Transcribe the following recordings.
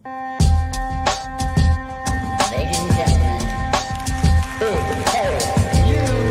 Ladies and gentlemen, big hero news.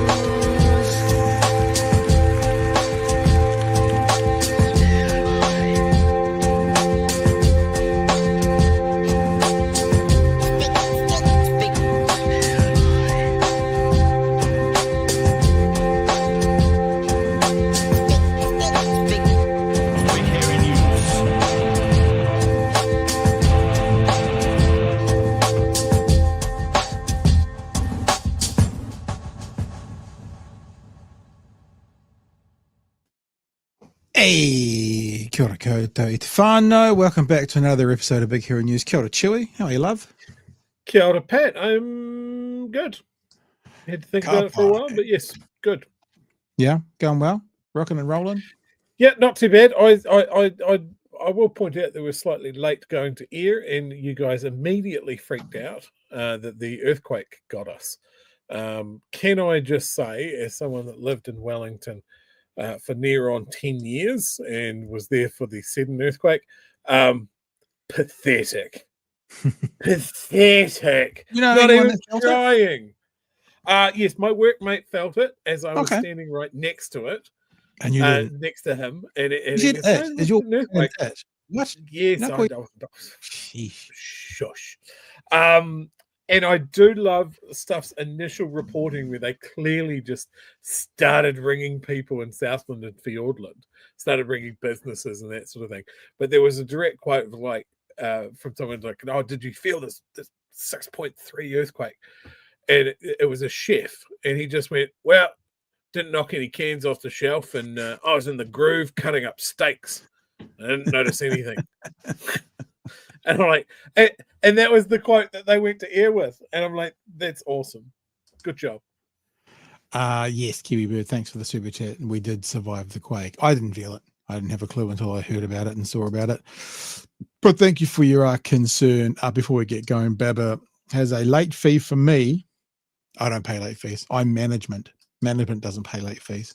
Hey, kia ora koutou i te whānau. Welcome back to another episode of Big Hero News. Kia ora, Chewie. How are you, love? Kia ora, Pat. I'm good. Had to think about it for a while, but yes, good. Yeah, going well? Rocking and rolling? Yeah, not too bad. I will point out that we're slightly late going to air, and you guys immediately freaked out that the earthquake got us. Can I just say, as someone that lived in Wellington for near on 10 years and was there for the sudden earthquake, pathetic. Pathetic. You know, not anyone even that felt trying. Yes, my workmate felt it as I was Okay. standing right next to it, And you didn't. next to him. And You he said goes, it. "Oh, Is your an earthquake." it? What? Yes, No, I wait. know. Sheesh. Shush. And I do love Stuff's initial reporting where they clearly just started ringing people in Southland and Fiordland, started ringing businesses and that sort of thing. But there was a direct quote of like from someone like, "Oh, did you feel this 6.3 earthquake?" And it was a chef, and he just went, "Well, didn't knock any cans off the shelf, and I was in the groove cutting up steaks. I didn't notice anything." And I'm like, and that was the quote that they went to air with. And I'm like, that's awesome. Good job. Yes, Kiwi Bird, thanks for the super chat. We did survive the quake. I didn't feel it. I didn't have a clue until I heard about it and saw about it. But thank you for your concern. Before we get going, Baba has a late fee for me. I don't pay late fees. I'm management. Management doesn't pay late fees.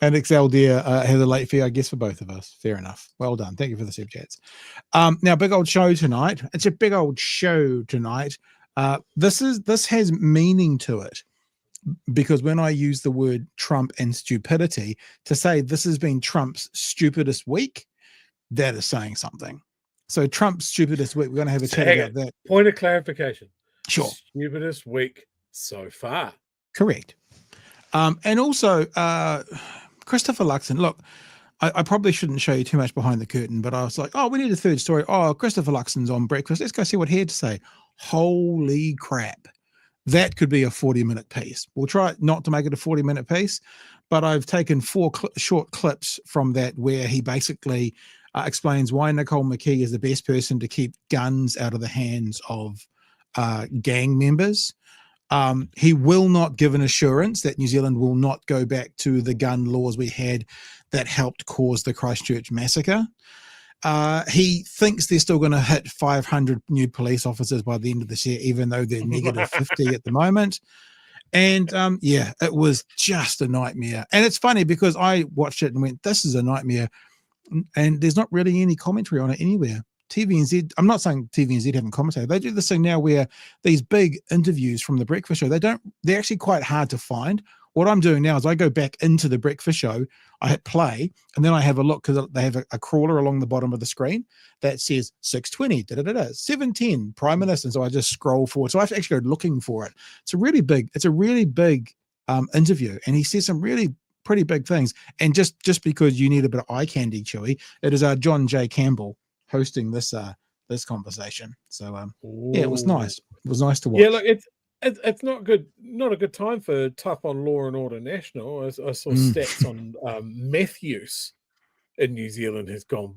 And XL Deer has a late fee, I guess, for both of us. Fair enough. Well done. Thank you for the super chats. Now, big old show tonight. It's a big old show tonight. This has meaning to it, because when I use the word Trump and stupidity to say this has been Trump's stupidest week, that is saying something. So Trump's stupidest week, we're going to have a chat about that. Point of clarification. Sure. Stupidest week so far. Correct. And also, Christopher Luxon, look, I probably shouldn't show you too much behind the curtain, but I was like, oh, we need a third story. Oh, Christopher Luxon's on breakfast. Let's go see what he had to say. Holy crap. That could be a 40-minute piece. We'll try not to make it a 40-minute piece, but I've taken four short clips from that where he basically explains why Nicole McKee is the best person to keep guns out of the hands of gang members. He will not give an assurance that New Zealand will not go back to the gun laws we had that helped cause the Christchurch massacre. He thinks they're still going to hit 500 new police officers by the end of this year, even though they're negative 50 at the moment. And yeah, it was just a nightmare. And it's funny because I watched it and went, this is a nightmare. And there's not really any commentary on it anywhere. TVNZ, I'm not saying TVNZ haven't commentated. They do this thing now where these big interviews from the breakfast show, they're actually quite hard to find. What I'm doing now is I go back into the breakfast show, I hit play, and then I have a look because they have a crawler along the bottom of the screen that says 6:20, 7:10, Prime Minister. And so I just scroll forward. So I have to actually go looking for it. It's a really big interview. And he says some really pretty big things. And just because you need a bit of eye candy, Chewie, it is John Campbell hosting this conversation. So yeah, it was nice. It was nice to watch. Yeah, look, it's not a good time for tough on Law and Order National. I saw stats on meth use in New Zealand has gone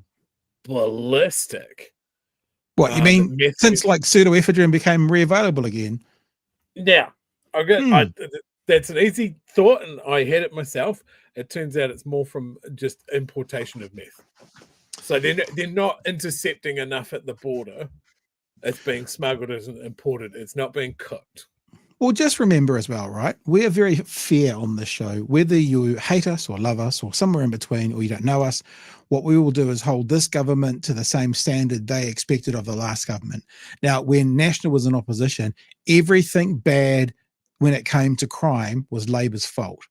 ballistic. What you mean since like pseudoephedrine became reavailable again? Yeah, that's an easy thought, and I had it myself. It turns out it's more from just importation of meth. So they're not intercepting enough at the border. It's being smuggled as imported. It's not being cooked. Well, just remember as well, right? We're very fair on this show. Whether you hate us or love us or somewhere in between, or you don't know us, what we will do is hold this government to the same standard they expected of the last government. Now, when National was in opposition, everything bad when it came to crime was Labor's fault.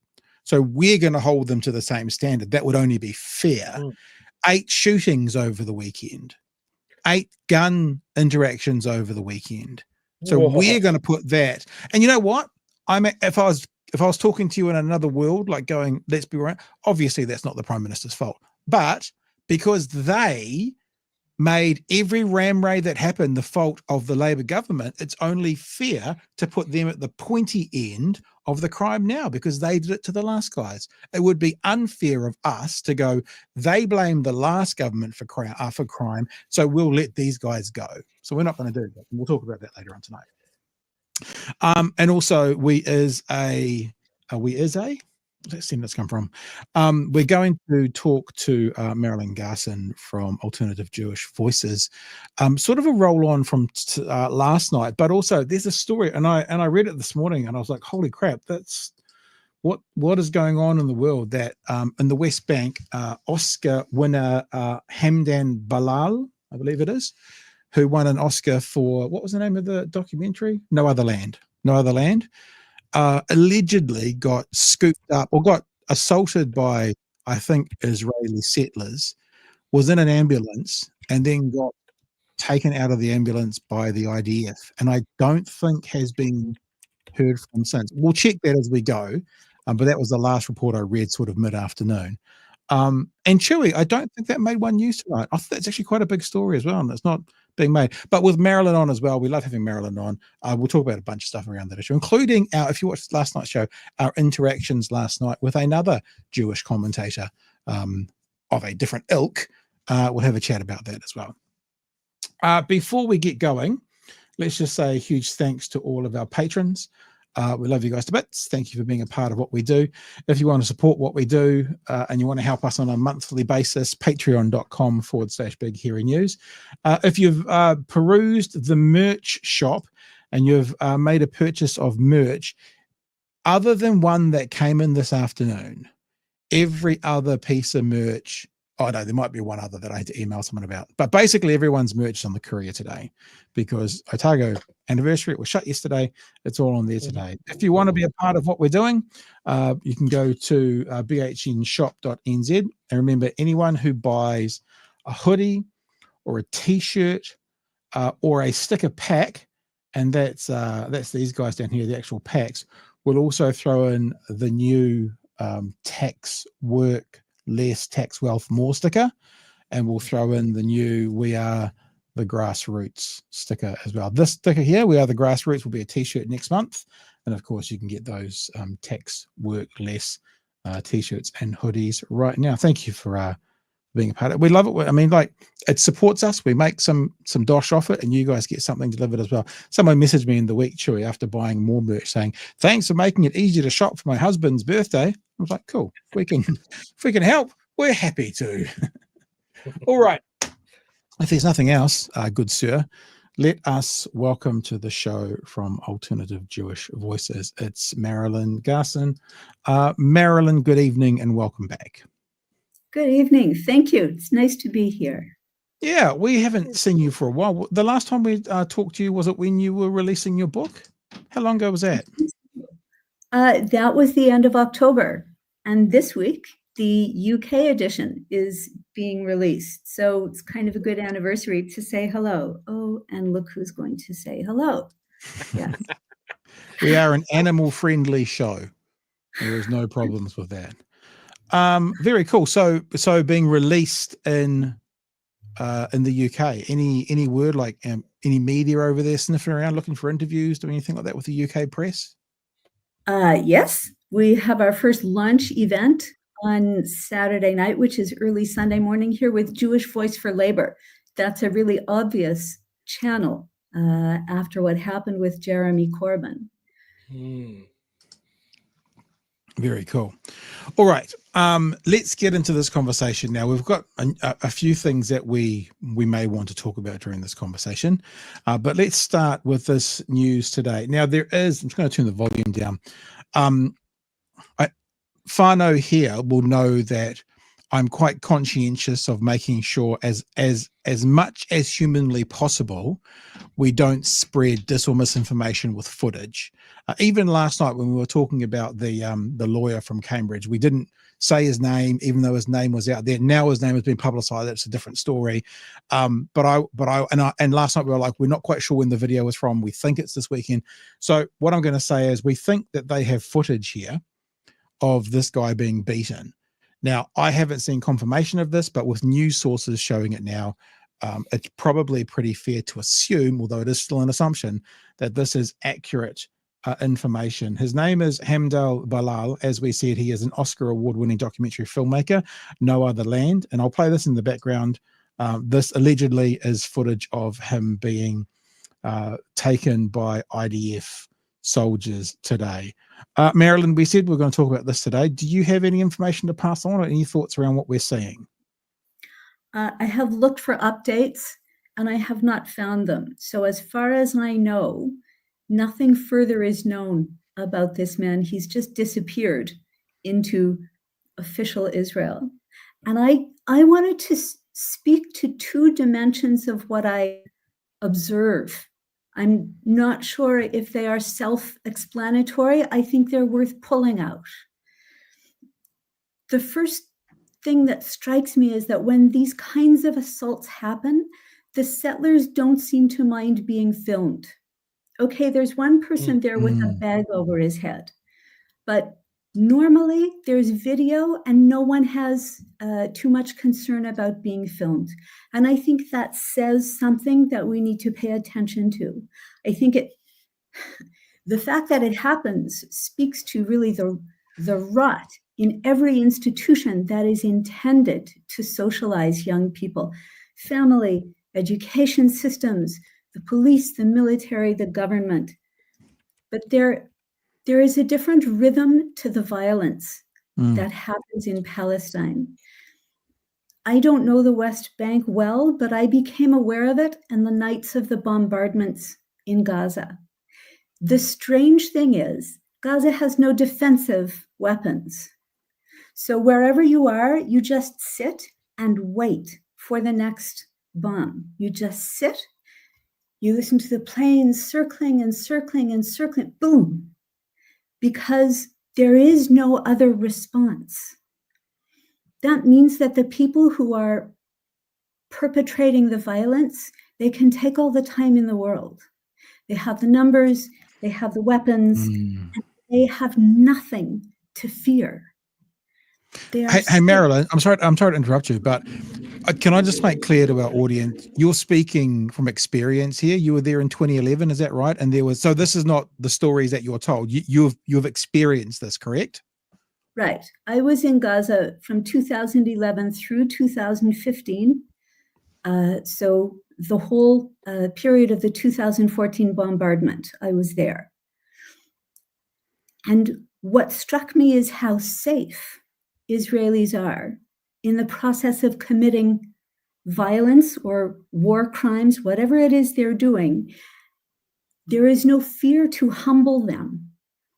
So we're going to hold them to the same standard. That would only be fair. 8 shootings over the weekend, 8 gun interactions over the weekend. So Whoa. we're going to put that. And you know what? If I was talking to you in another world, like going, let's be right. Obviously, that's not the Prime Minister's fault. But because they made every ram raid that happened the fault of the Labor government, it's only fair to put them at the pointy end of the crime now, because they did it to the last guys. It would be unfair of us to go, they blamed the last government for crime, so we'll let these guys go. So we're not going to do that. We'll talk about that later on tonight. And also, let's see where that's come from. We're going to talk to Marilyn Garson from Alternative Jewish Voices, sort of a roll on from last night, but also there's a story, and I read it this morning, and I was like, holy crap, that's what is going on in the world, that in the West Bank, Oscar winner Hamdan Ballal, I believe it is, who won an Oscar for, what was the name of the documentary? No Other Land. Allegedly got scooped up or got assaulted by, I think, Israeli settlers, was in an ambulance, and then got taken out of the ambulance by the IDF. And I don't think has been heard from since. We'll check that as we go. But that was the last report I read sort of mid-afternoon. And Chewie, I don't think that made one news tonight. I think that's actually quite a big story as well, and it's not being made. But with Marilyn on as well, we love having Marilyn on. We'll talk about a bunch of stuff around that issue, including if you watched last night's show, our interactions last night with another Jewish commentator of a different ilk. We'll have a chat about that as well. Before we get going, let's just say a huge thanks to all of our patrons. We love you guys to bits. Thank you for being a part of what we do. If you want to support what we do and you want to help us on a monthly basis, patreon.com/Big Hairy News. If you've perused the merch shop and you've made a purchase of merch, other than one that came in this afternoon, every other piece of merch, oh no, there might be one other that I had to email someone about, but basically everyone's merch is on the courier today, because Otago anniversary, it was shut yesterday. It's all on there today. If you want to be a part of what we're doing, you can go to bhnshop.nz, and remember, anyone who buys a hoodie or a t-shirt or a sticker pack, and that's these guys down here, the actual packs, we'll also throw in the new tax work less, tax wealth more sticker, and we'll throw in the new We Are the Grassroots sticker as well. This sticker here, We Are the Grassroots, will be a t-shirt next month, and of course you can get those tax work less t-shirts and hoodies right now. Thank you for being a part of it. We love it. I mean, like, it supports us. We make some dosh off it, and you guys get something delivered as well. Someone messaged me in the week, Chewie, after buying more merch, saying, thanks for making it easier to shop for my husband's birthday. I was like, cool. If we can help, we're happy to. All right. If there's nothing else, good sir, let us welcome to the show from Alternative Jewish Voices. It's Marilyn Garson. Marilyn, good evening and welcome back. Good evening. Thank you. It's nice to be here. Yeah, we haven't seen you for a while. The last time we talked to you, was it when you were releasing your book? How long ago was that? That was the end of October. And this week, the UK edition is being released. So it's kind of a good anniversary to say hello. Oh, and look who's going to say hello. Yeah. We are an animal-friendly show. There is no problems with that. Very cool. So being released in the UK, any word, like any media over there sniffing around looking for interviews, doing anything like that with the UK press? Yes, we have our first launch event on Saturday night, which is early Sunday morning, here with Jewish Voice for Labor. That's a really obvious channel after what happened with Jeremy Corbyn. Very cool. All right, let's get into this conversation now. We've got a few things that we may want to talk about during this conversation, but let's start with this news today. Now, I'm just going to turn the volume down. Whānau here will know that I'm quite conscientious of making sure as much as humanly possible, we don't spread dis or misinformation with footage. Even last night when we were talking about the lawyer from Cambridge, we didn't say his name, even though his name was out there. Now his name has been publicized. It's a different story. And last night we were like, we're not quite sure when the video was from. We think it's this weekend. So what I'm going to say is we think that they have footage here of this guy being beaten. Now, I haven't seen confirmation of this, but with news sources showing it now, it's probably pretty fair to assume, although it is still an assumption, that this is accurate information. His name is Hamdan Ballal. As we said, he is an Oscar award-winning documentary filmmaker, No Other Land. And I'll play this in the background. This allegedly is footage of him being taken by IDF soldiers today. Marilyn, we said we're going to talk about this today. Do you have any information to pass on or any thoughts around what we're seeing? I have looked for updates and I have not found them. So as far as I know, nothing further is known about this man. He's just disappeared into official Israel. And I wanted to speak to two dimensions of what I observe. I'm not sure if they are self-explanatory. I think they're worth pulling out. The first thing that strikes me is that when these kinds of assaults happen, the settlers don't seem to mind being filmed. Okay, there's one person there with a bag over his head, but normally there's video and no one has too much concern about being filmed. And I think that says something that we need to pay attention to. I think the fact that it happens speaks to really the rot in every institution that is intended to socialize young people: family, education systems, the police, the military, the government. But there is a different rhythm to the violence that happens in Palestine. I don't know the West Bank well, but I became aware of it in the nights of the bombardments in Gaza. The strange thing is, Gaza has no defensive weapons. So wherever you are, you just sit and wait for the next bomb. You just sit, you listen to the planes circling and circling and circling, boom, because there is no other response. That means that the people who are perpetrating the violence, they can take all the time in the world. They have the numbers, they have the weapons, and they have nothing to fear. Hey, Marilyn, I'm sorry to interrupt you, but can I just make clear to our audience, you're speaking from experience here. You were there in 2011, is that right? And so this is not the stories that you're told. You've experienced this, correct? Right. I was in Gaza from 2011 through 2015. So the whole period of the 2014 bombardment, I was there. And what struck me is how safe Israelis are in the process of committing violence or war crimes, whatever it is they're doing. There is no fear to humble them,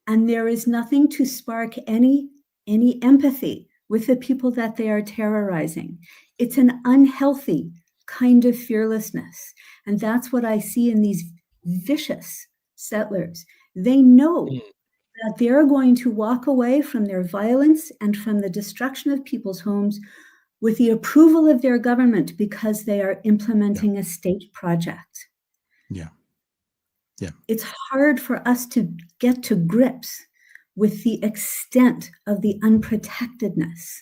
and there is nothing to spark any empathy with the people that they are terrorizing. It's an unhealthy kind of fearlessness, and that's what I see in these vicious settlers. They know that they're going to walk away from their violence and from the destruction of people's homes with the approval of their government because they are implementing a state project. Yeah. It's hard for us to get to grips with the extent of the unprotectedness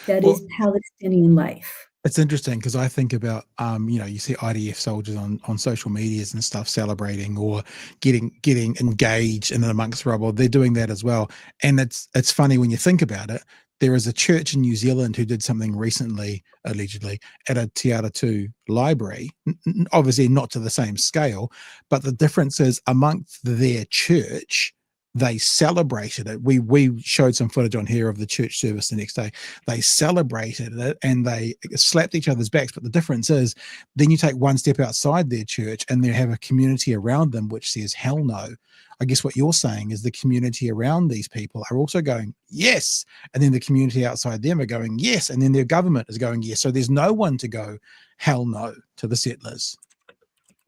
that is Palestinian life. It's interesting because I think about, you see IDF soldiers on social medias and stuff celebrating or getting engaged in and amongst rubble. They're doing that as well. And it's funny when you think about it. There is a church in New Zealand who did something recently, allegedly, at a Te Aratu library, obviously not to the same scale, but the difference is amongst their church, they celebrated it. We showed some footage on here of the church service the next day. They celebrated it and they slapped each other's backs. But the difference is then you take one step outside their church and they have a community around them which says, hell no. I guess what you're saying is the community around these people are also going, yes. And then the community outside them are going, yes. And then their government is going, yes. So there's no one to go, hell no, to the settlers.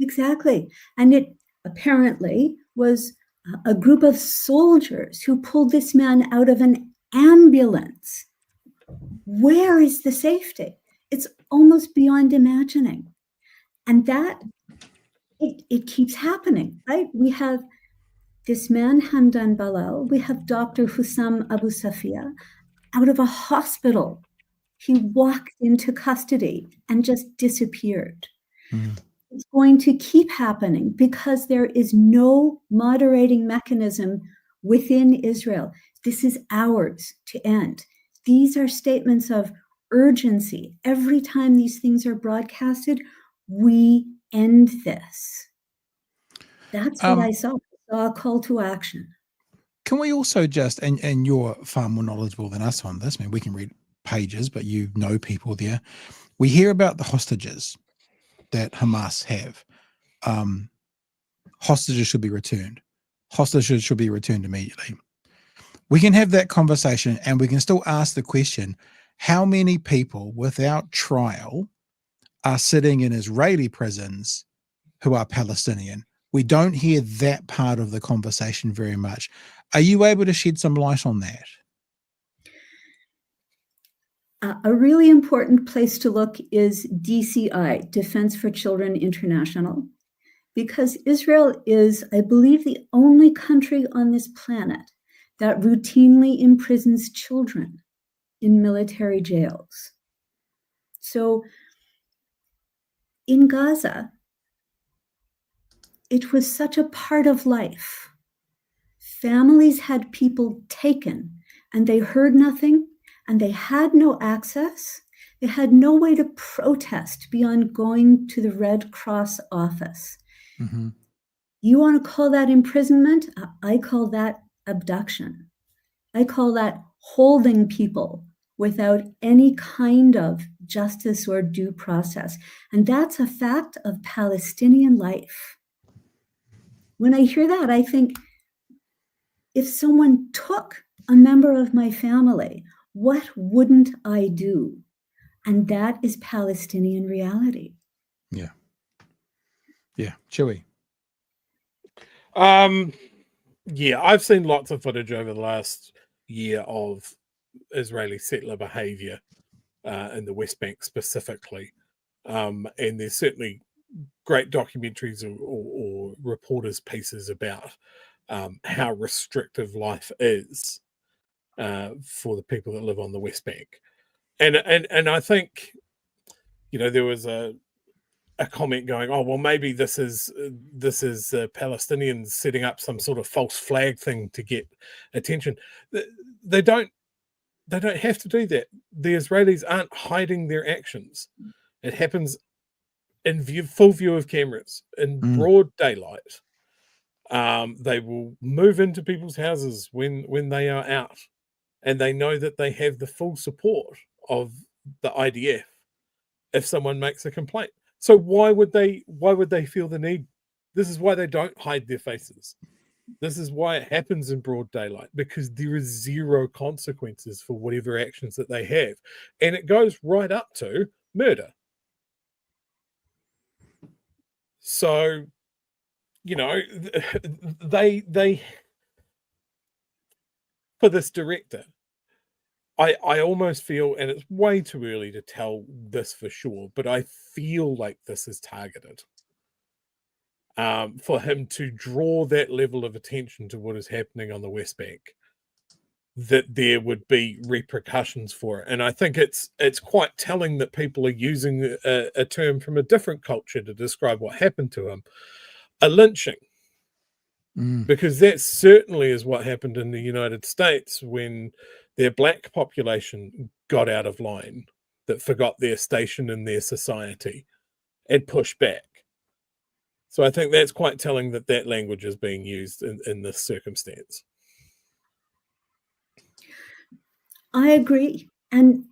Exactly. And it apparently was a group of soldiers who pulled this man out of an ambulance. Where is the safety? It's almost beyond imagining. And that, it keeps happening, right? We have this man, Hamdan Ballal. We have Dr. Hussam Abu Safia out of a hospital. He walked into custody and just disappeared. Mm. It's going to keep happening because there is no moderating mechanism within Israel. This is ours to end. These are statements of urgency. Every time these things are broadcasted, we end this. That's what I saw. I saw a call to action. Can we also just, and you're far more knowledgeable than us on this, I mean, we can read pages, but you know people there. We hear about the hostages that Hamas have. Hostages should be returned. Hostages should be returned immediately. We can have that conversation and we can still ask the question, how many people without trial are sitting in Israeli prisons who are Palestinian? We don't hear that part of the conversation very much. Are you able to shed some light on that? A really important place to look is DCI, Defense for Children International, because Israel is, I believe, the only country on this planet that routinely imprisons children in military jails. So in Gaza, it was such a part of life. Families had people taken and they heard nothing. And they had no access. They had no way to protest beyond going to the Red Cross office. Mm-hmm. You want to call that imprisonment? I call that abduction. I call that holding people without any kind of justice or due process. And that's a fact of Palestinian life. When I hear that, I think, if someone took a member of my family, what wouldn't I do? And that is Palestinian reality. Yeah. Yeah. Chewie. Yeah, I've seen lots of footage over the last year of Israeli settler behavior in the West Bank specifically. And there's certainly great documentaries or reporters' pieces about how restrictive life is for the people that live on the West Bank. And I think, you know, there was a comment going, oh, well, maybe this is Palestinians setting up some sort of false flag thing to get attention. They don't have to do that. The Israelis aren't hiding their actions. It happens in full view of cameras, in broad daylight. They will move into people's houses when they are out. And they know that they have the full support of the IDF if someone makes a complaint. So why would they feel the need? This is why they don't hide their faces. This is why it happens in broad daylight, because there is zero consequences for whatever actions that they have. And it goes right up to murder. So, you know, they for this director, I almost feel, and it's way too early to tell this for sure, but I feel like this is targeted for him to draw that level of attention to what is happening on the West Bank, that there would be repercussions for it. And I think it's quite telling that people are using a term from a different culture to describe what happened to him, a lynching. Because that certainly is what happened in the United States when their black population got out of line, that forgot their station in their society and pushed back. So I think that's quite telling that that language is being used in this circumstance. I agree. And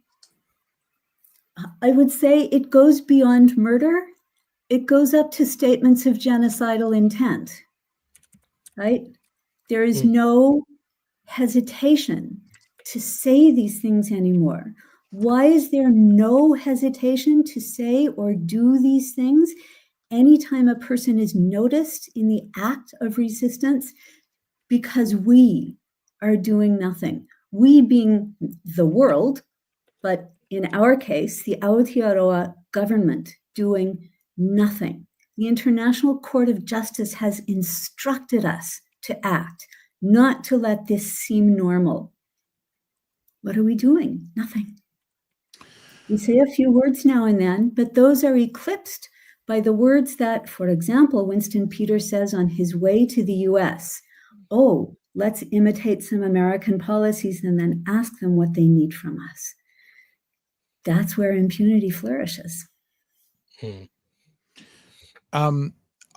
I would say it goes beyond murder. It goes up to statements of genocidal intent, right? There is no hesitation to say these things anymore. Why is there no hesitation to say or do these things anytime a person is noticed in the act of resistance? Because we are doing nothing. We being the world, but in our case, the Aotearoa government doing nothing. The International Court of Justice has instructed us to act, not to let this seem normal. What are we doing? Nothing. We say a few words now and then, but those are eclipsed by the words that, for example, Winston Peters says on his way to the US. Oh, let's imitate some American policies and then ask them what they need from us. That's where impunity flourishes.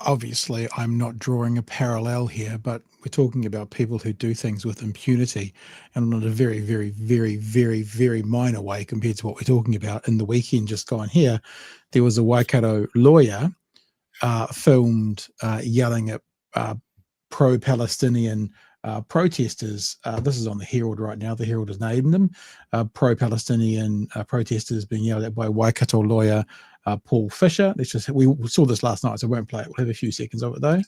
Obviously, I'm not drawing a parallel here, but we're talking about people who do things with impunity, and on a very, very, very, very, very minor way compared to what we're talking about. In the weekend just gone here, there was a Waikato lawyer filmed yelling at pro-Palestinian protesters. This is on the Herald right now. The Herald has named them pro-Palestinian protesters being yelled at by Waikato lawyer Paul Fisher. We saw this last night, so I won't play it. We'll have a few seconds of it though.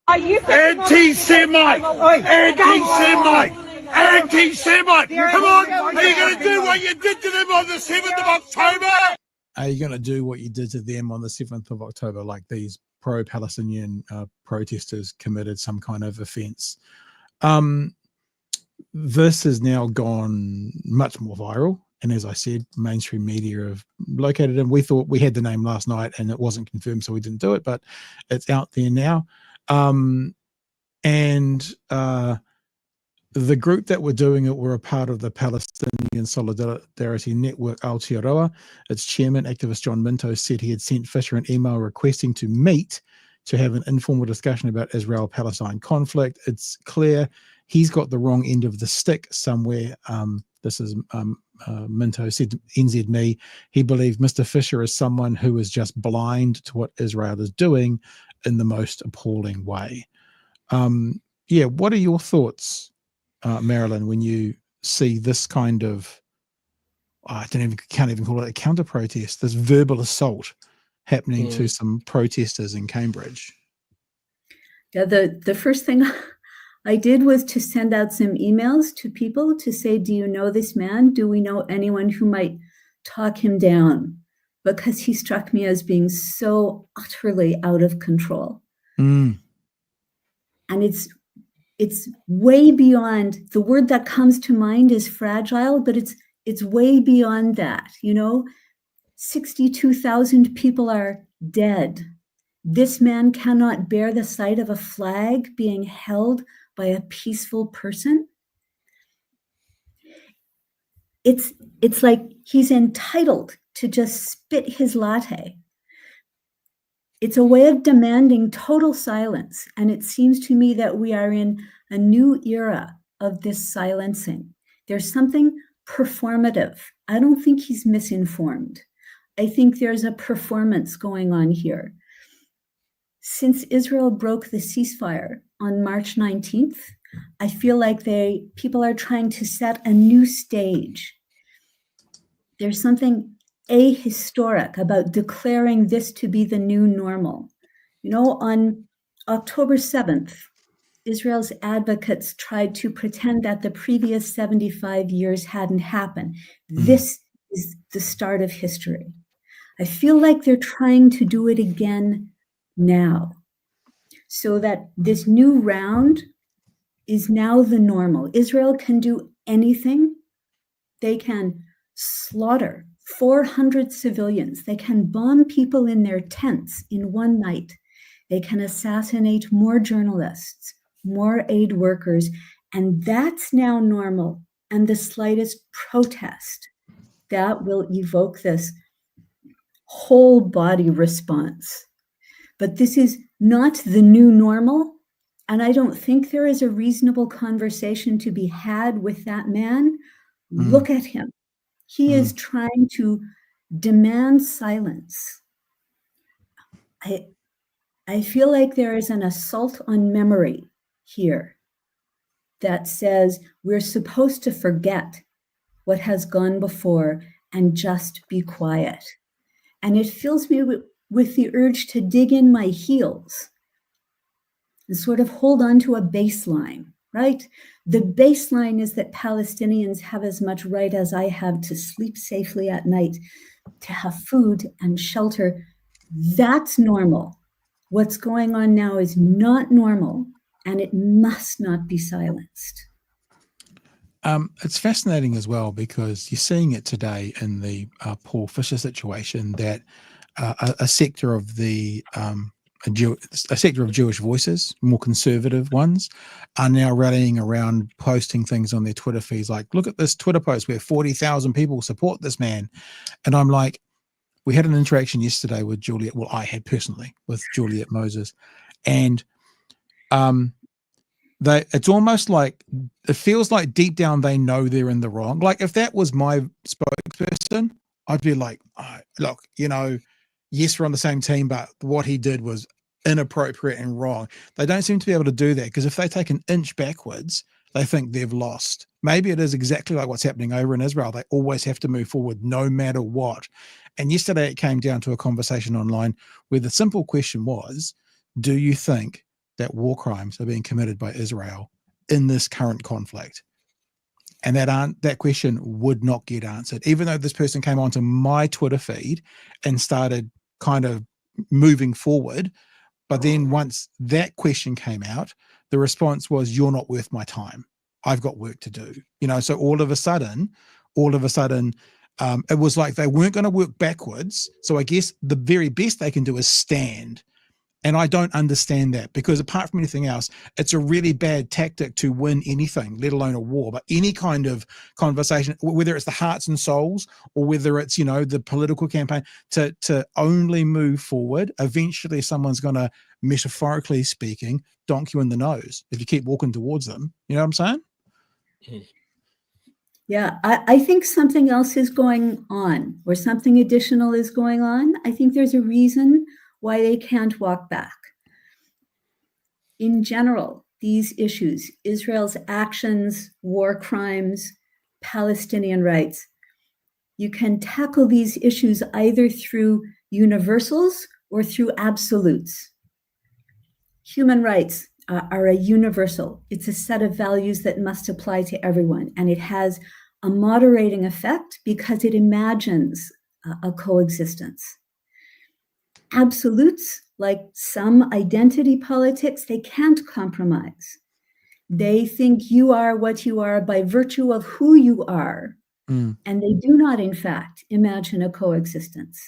Anti-Semite! Anti-Semite! Anti-Semite! Come on! Are you going to do what you did to them on the 7th of October? Are you going to do what you did to them on the 7th of October, like these pro-Palestinian protesters committed some kind of offence? This has now gone much more viral. And as I said, mainstream media have located him. We thought we had the name last night and it wasn't confirmed, so we didn't do it, but it's out there now. The group that were doing it were a part of the Palestinian Solidarity Network Aotearoa. Its chairman, activist John Minto, said he had sent Fisher an email requesting to meet to have an informal discussion about Israel-Palestine conflict. It's clear he's got the wrong end of the stick somewhere. This is Minto said to NZME. He believed Mr. Fisher is someone who is just blind to what Israel is doing in the most appalling way. What are your thoughts, Marilyn, when you see this kind of, can't even call it a counter protest, this verbal assault happening to some protesters in Cambridge? Yeah, the first thing I did was to send out some emails to people to say, do you know this man? Do we know anyone who might talk him down? Because he struck me as being so utterly out of control. And it's way beyond, the word that comes to mind is fragile, but it's way beyond that. 62,000 people are dead. This man cannot bear the sight of a flag being held by a peaceful person. It's like he's entitled to just spit his latte. It's a way of demanding total silence. And it seems to me that we are in a new era of this silencing. There's something performative. I don't think he's misinformed. I think there's a performance going on here. Since Israel broke the ceasefire on March 19th, I feel like people are trying to set a new stage. There's something ahistoric about declaring this to be the new normal. On October 7th, Israel's advocates tried to pretend that the previous 75 years hadn't happened. This is the start of history. I feel like they're trying to do it again now, so that this new round is now the normal. Israel can do anything. They can slaughter 400 civilians. They can bomb people in their tents in one night. They can assassinate more journalists, more aid workers, and that's now normal. And the slightest protest, that will evoke this whole body response. But this is not the new normal. And I don't think there is a reasonable conversation to be had with that man Look at him. He is trying to demand silence. I feel like there is an assault on memory here that says we're supposed to forget what has gone before and just be quiet. And it fills me with the urge to dig in my heels and sort of hold on to a baseline, right? The baseline is that Palestinians have as much right as I have to sleep safely at night, to have food and shelter. That's normal. What's going on now is not normal, and it must not be silenced. It's fascinating as well because you're seeing it today in the Paul Fisher situation that a sector of the a sector of Jewish voices, more conservative ones, are now rallying around posting things on their Twitter feeds like, look at this Twitter post where 40,000 people support this man. And I'm like, we had an interaction yesterday with Juliet. Well, I had personally with Juliet Moses, and it's almost like it feels like deep down they know they're in the wrong. Like if that was my spokesperson, I'd be like, oh, look, you know, yes, we're on the same team, but what he did was inappropriate and wrong. They don't seem to be able to do that because if they take an inch backwards, they think they've lost. Maybe it is exactly like what's happening over in Israel. They always have to move forward no matter what. And yesterday it came down to a conversation online where the simple question was, do you think that war crimes are being committed by Israel in this current conflict? And that question would not get answered, even though this person came onto my Twitter feed and started kind of moving forward. But then once that question came out, the response was, you're not worth my time. I've got work to do. You know, so all of a sudden, it was like they weren't going to work backwards. So I guess the very best they can do is stand. And I don't understand that because apart from anything else, it's a really bad tactic to win anything, let alone a war. But any kind of conversation, whether it's the hearts and souls or whether it's, you know, the political campaign, to only move forward, eventually someone's going to, metaphorically speaking, donk you in the nose if you keep walking towards them. You know what I'm saying? Yeah, I think something else is going on or something additional is going on. I think there's a reason why they can't walk back. In general, these issues, Israel's actions, war crimes, Palestinian rights, you can tackle these issues either through universals or through absolutes. Human rights are a universal. It's a set of values that must apply to everyone, and it has a moderating effect because it imagines a coexistence. Absolutes, like some identity politics, they can't compromise. They think you are what you are by virtue of who you are, and they do not, in fact, imagine a coexistence.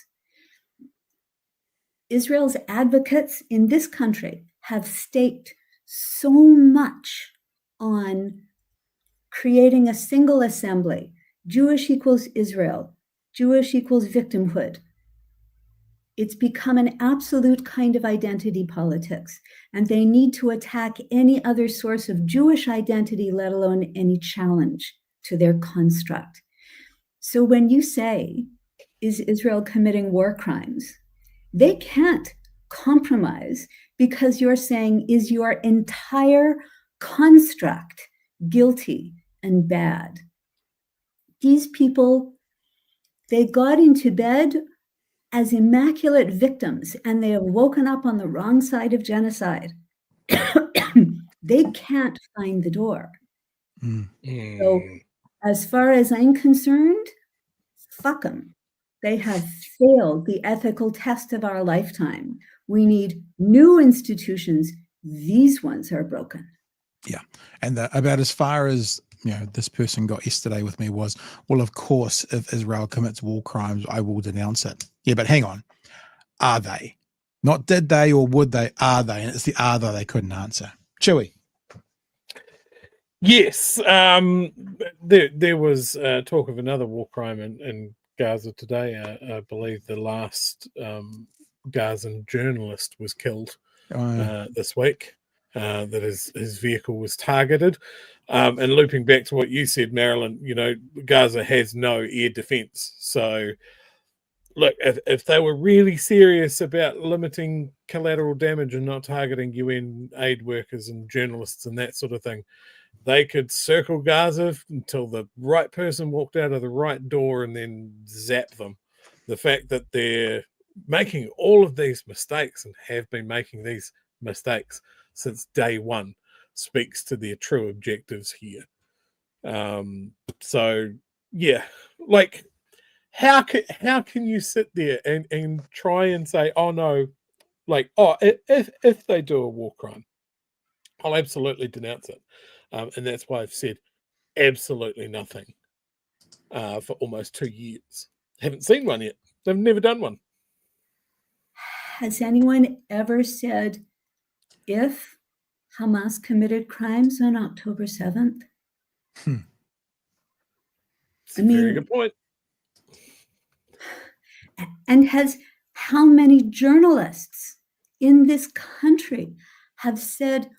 Israel's advocates in this country have staked so much on creating a single assembly. Jewish equals Israel. Jewish equals victimhood. It's become an absolute kind of identity politics, and they need to attack any other source of Jewish identity, let alone any challenge to their construct. So when you say, is Israel committing war crimes? They can't compromise because you're saying, is your entire construct guilty and bad? These people, they got into bed as immaculate victims and they have woken up on the wrong side of genocide. They can't find the door. So as far as I'm concerned, fuck them. They have failed the ethical test of our lifetime. We need new institutions. These ones are broken. Yeah. And about as far as, you know, this person got yesterday with me was, well, of course, if Israel commits war crimes, I will denounce it. Yeah, but hang on. Are they? Not did they or would they? Are they? And it's the are they couldn't answer. Chewie. Yes. There was talk of another war crime in Gaza today. I believe the last Gazan journalist was killed this week. that his vehicle was targeted. And looping back to what you said, Marilyn, Gaza has no air defense. So, look, if they were really serious about limiting collateral damage and not targeting UN aid workers and journalists and that sort of thing, they could circle Gaza until the right person walked out of the right door and then zap them. The fact that they're making all of these mistakes and have been making these mistakes since day one speaks to their true objectives here. So, yeah, like, how can you sit there and try and say, oh no, like, oh, if they do a war crime, I'll absolutely denounce it. And that's why I've said absolutely nothing for almost 2 years. Haven't seen one yet. They've never done one. Has anyone ever said if Hamas committed crimes on October 7th? It's a very good point. And how many journalists in this country have said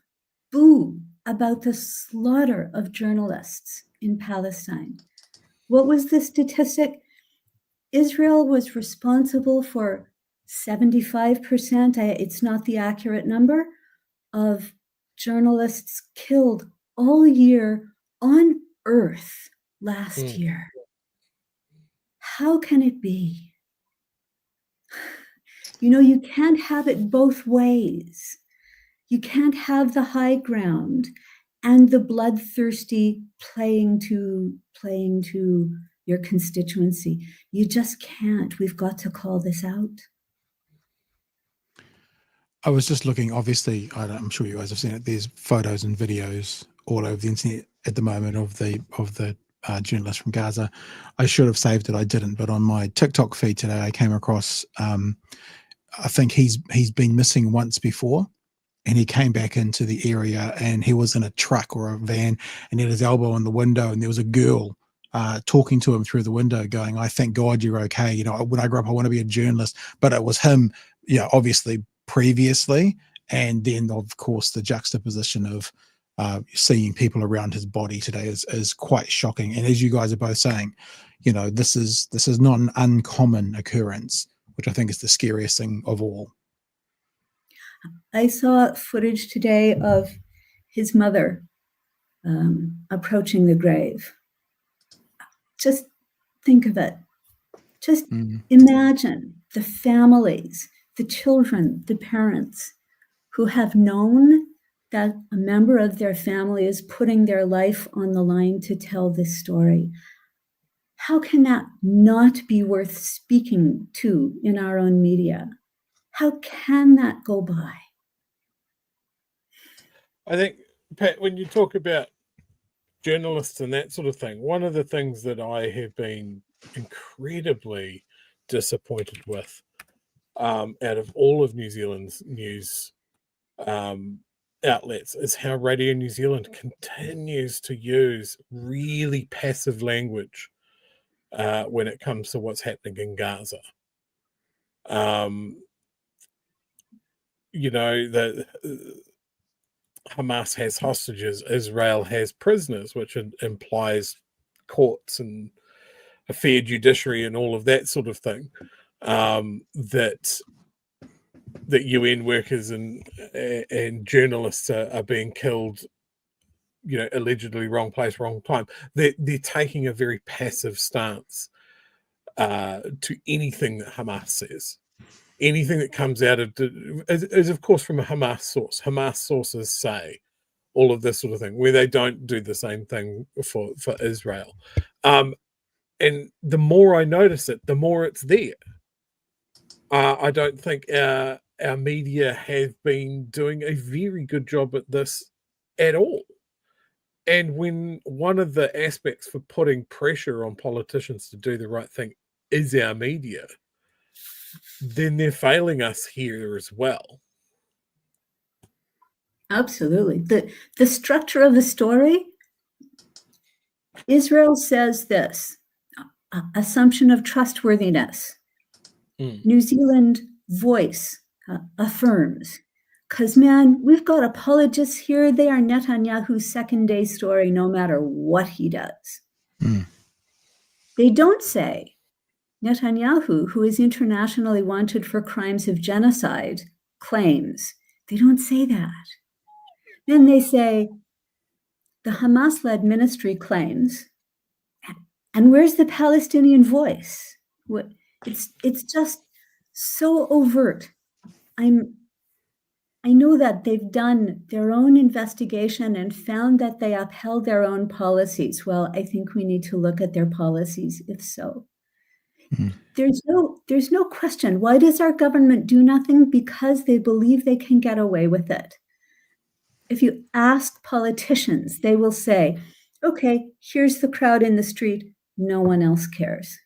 boo about the slaughter of journalists in Palestine? What was the statistic? Israel was responsible for 75%, it's not the accurate number, of journalists killed all year on Earth last year. How can it be? You can't have it both ways. You can't have the high ground and the bloodthirsty playing to your constituency. You just can't. We've got to call this out. I was just looking, obviously, I'm sure you guys have seen it, there's photos and videos all over the internet at the moment of the journalist from Gaza. I should have saved it, I didn't, but on my TikTok feed today, I came across, I think he's been missing once before, and he came back into the area and he was in a truck or a van and he had his elbow on the window and there was a girl talking to him through the window going, I thank God you're okay. When I grow up, I want to be a journalist. But it was him, obviously previously. And then, of course, the juxtaposition of seeing people around his body today is quite shocking. And as you guys are both saying, this is not an uncommon occurrence, which I think is the scariest thing of all. I saw footage today of his mother approaching the grave. Just think of it. Just imagine the families, the children, the parents who have known that a member of their family is putting their life on the line to tell this story. How can that not be worth speaking to in our own media? How can that go by? I think, Pat, when you talk about journalists and that sort of thing, one of the things that I have been incredibly disappointed with out of all of New Zealand's news outlets is how Radio New Zealand continues to use really passive language when it comes to what's happening in Gaza. Hamas has hostages, Israel has prisoners, which implies courts and a fair judiciary and all of that sort of thing. That UN workers and journalists are being killed, allegedly wrong place, wrong time. They're taking a very passive stance to anything that Hamas says. Anything that comes out of is of course from a Hamas source. Hamas sources say all of this sort of thing, where they don't do the same thing for Israel. And the more I notice it, the more it's there. I don't think our media have been doing a very good job at this at all. And when one of the aspects for putting pressure on politicians to do the right thing is our media, then they're failing us here as well. Absolutely. The structure of the story, Israel says this, assumption of trustworthiness. New Zealand voice affirms. Because, man, we've got apologists here. They are Netanyahu's second-day story no matter what he does. Mm. They don't say Netanyahu, who is internationally wanted for crimes of genocide, claims. They don't say that. Then they say the Hamas-led ministry claims, and where's the Palestinian voice? It's just so overt. I know that they've done their own investigation and found that they upheld their own policies. Well, I think we need to look at their policies, if so. Mm. There's no question. Why does our government do nothing? Because they believe they can get away with it. If you ask politicians, they will say, okay, here's the crowd in the street. No one else cares.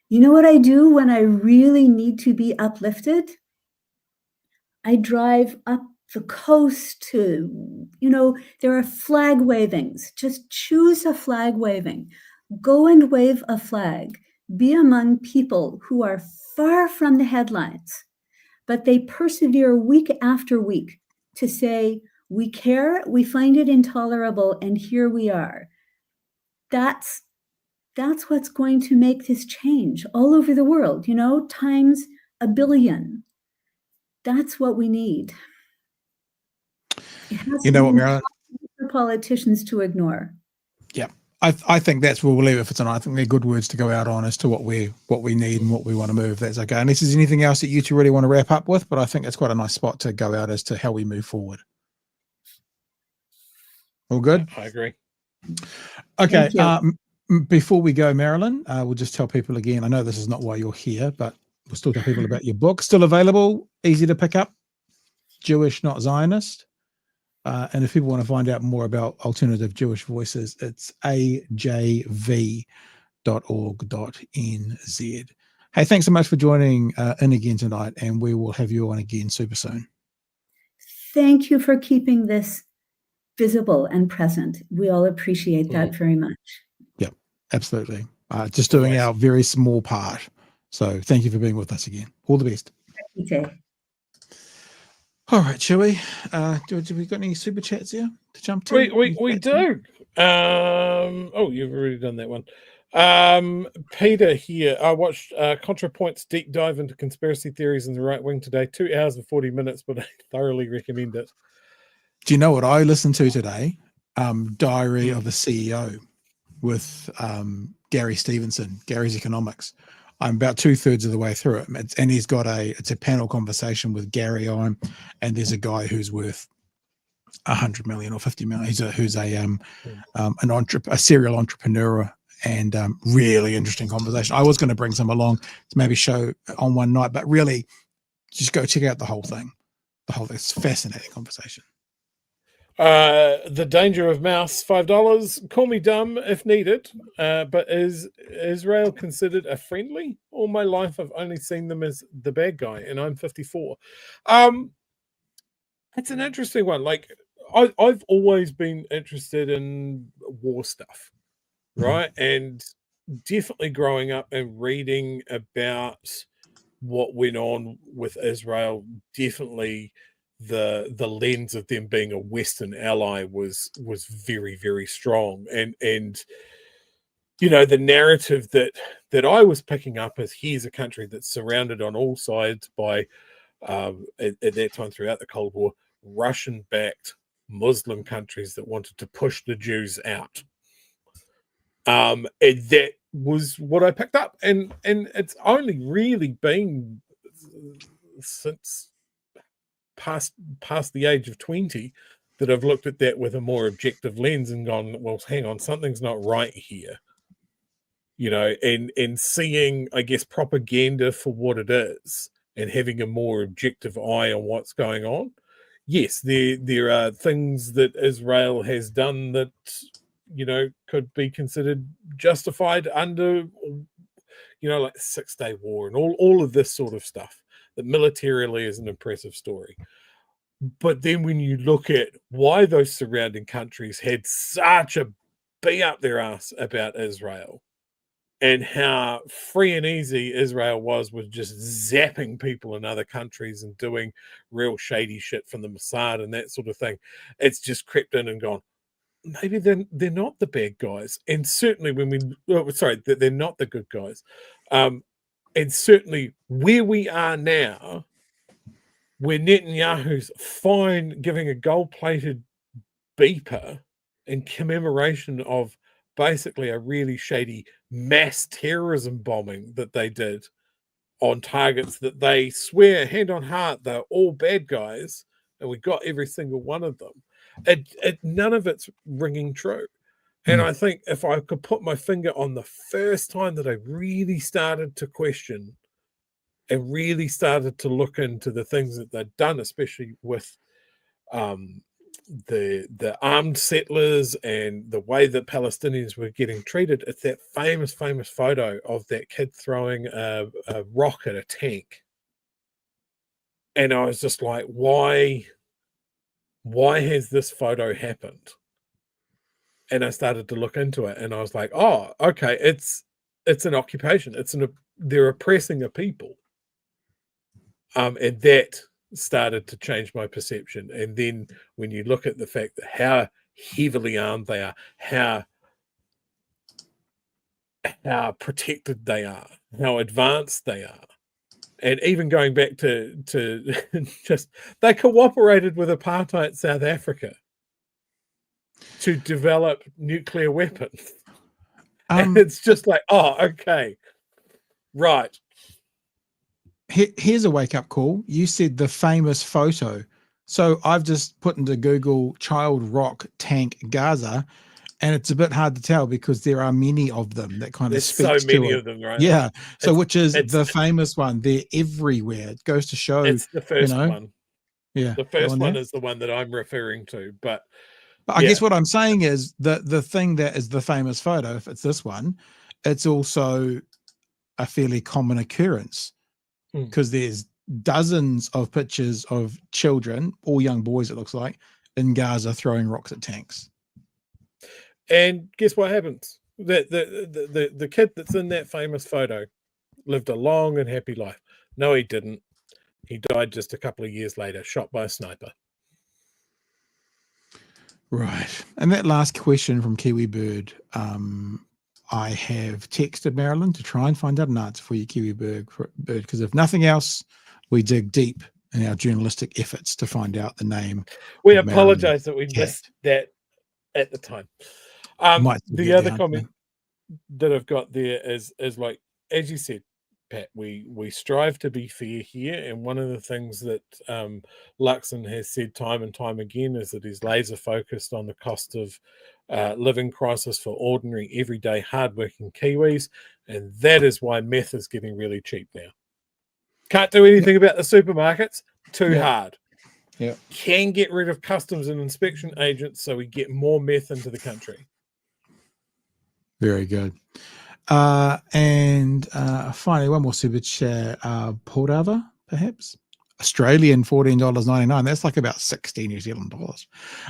You know what I do when I really need to be uplifted? I drive up the coast to, there are flag wavings. Just choose a flag waving. Go and wave a flag. Be among people who are far from the headlines, but they persevere week after week to say, we care, we find it intolerable, and here we are. That's what's going to make this change all over the world, times a billion. That's what we need. It has You know what, Marilyn? for politicians to ignore. Yeah, I think that's where we'll leave it for tonight. I think they're good words to go out on as to what we need and what we want to move. That's okay. Unless there's anything else that you two really want to wrap up with, but I think that's quite a nice spot to go out as to how we move forward. All good? I agree. Okay. Before we go, Marilyn, we'll just tell people again. I know this is not why you're here, but we'll still tell people about your book. Still available, easy to pick up. Jewish, not Zionist. And if people want to find out more about alternative Jewish voices, it's ajv.org.nz. Hey, thanks so much for joining in again tonight, and we will have you on again super soon. Thank you for keeping this visible and present. We all appreciate that very much. Yeah, absolutely. Just doing our very small part. So thank you for being with us again. All the best. Okay. All right, Chewie. Do we got any super chats here to jump to? We do. You've already done that one. Peter here. I watched ContraPoint's deep dive into conspiracy theories in the right wing today. 2 hours and 40 minutes, but I thoroughly recommend it. Do you know what I listened to today? Diary of the CEO with Gary Stevenson, Gary's Economics. I'm about 2/3 of the way through it, and he's got it's a panel conversation with Gary on, and there's a guy who's worth 100 million or 50 million. Who's a serial entrepreneur, and really interesting conversation. I was going to bring some along to maybe show on one night, but really just go check out the whole thing. It's a fascinating conversation. The Danger of Mouse, $5. Call me dumb if needed, but is Israel considered a friendly? All my life I've only seen them as the bad guy, and I'm 54. It's an interesting one. Like, I've always been interested in war stuff, right? And definitely growing up and reading about what went on with Israel, definitely the lens of them being a Western ally was very, very strong. And the narrative that I was picking up is, here's a country that's surrounded on all sides by at that time throughout the Cold War, Russian-backed Muslim countries that wanted to push the Jews out. And that was what I picked up. And it's only really been since past the age of 20 that I've looked at that with a more objective lens and gone, well, hang on, something's not right here. And seeing, I guess, propaganda for what it is and having a more objective eye on what's going on. Yes, there are things that Israel has done that, could be considered justified under, like the 6-Day War and all of this sort of stuff, that militarily is an impressive story. But then when you look at why those surrounding countries had such a bee up their ass about Israel, and how free and easy Israel was with just zapping people in other countries and doing real shady shit from the Mossad and that sort of thing. It's just crept in and gone, maybe they're not the bad guys. And certainly they're not the good guys. And certainly where we are now, where Netanyahu's fine giving a gold-plated beeper in commemoration of basically a really shady mass terrorism bombing that they did on targets that they swear, hand on heart, they're all bad guys, and we got every single one of them. None of it's ringing true. And I think if I could put my finger on the first time that I really started to question and really started to look into the things that they'd done, especially with the armed settlers and the way that Palestinians were getting treated, it's that famous photo of that kid throwing a rock at a tank. And I was just like, why has this photo happened? And I started to look into it, and I was like, oh, okay, it's an occupation. They're oppressing a people. And that started to change my perception. And then when you look at the fact that how heavily armed they are, how protected they are, how advanced they are, and even going back to just they cooperated with apartheid South Africa to develop nuclear weapons. And it's just like, oh, okay, right. Here's a wake-up call. You said the famous photo. So I've just put into Google child rock tank Gaza, and it's a bit hard to tell because there are many of them that kind of speaks so many to it. of them, right? Yeah. So which is the famous one? They're everywhere. It goes to show. It's the first one. Yeah. The first one is the one that I'm referring to. But I guess what I'm saying is the thing that is the famous photo, if it's this one, it's also a fairly common occurrence. Because there's dozens of pictures of children, all young boys, it looks like, in Gaza throwing rocks at tanks. And guess what happens? The kid that's in that famous photo lived a long and happy life. No, he didn't. He died just a couple of years later, shot by a sniper. Right. And that last question from Kiwi Bird, I have texted Marilyn to try and find out an answer for you, Kiwi Bird, because if nothing else, we dig deep in our journalistic efforts to find out the name. We apologize that we missed that at the time. The other comment that I've got there is like, as you said, Pat, we strive to be fair here, and one of the things that Luxon has said time and time again is that he's laser focused on the cost of living crisis for ordinary, everyday, hardworking Kiwis, and that is why meth is getting really cheap now. Can't do anything about the supermarkets, too hard. Yeah, can get rid of customs and inspection agents so we get more meth into the country. Very good. And finally, one more super chat. Portava, perhaps? Australian $14.99. That's like about 60 New Zealand dollars.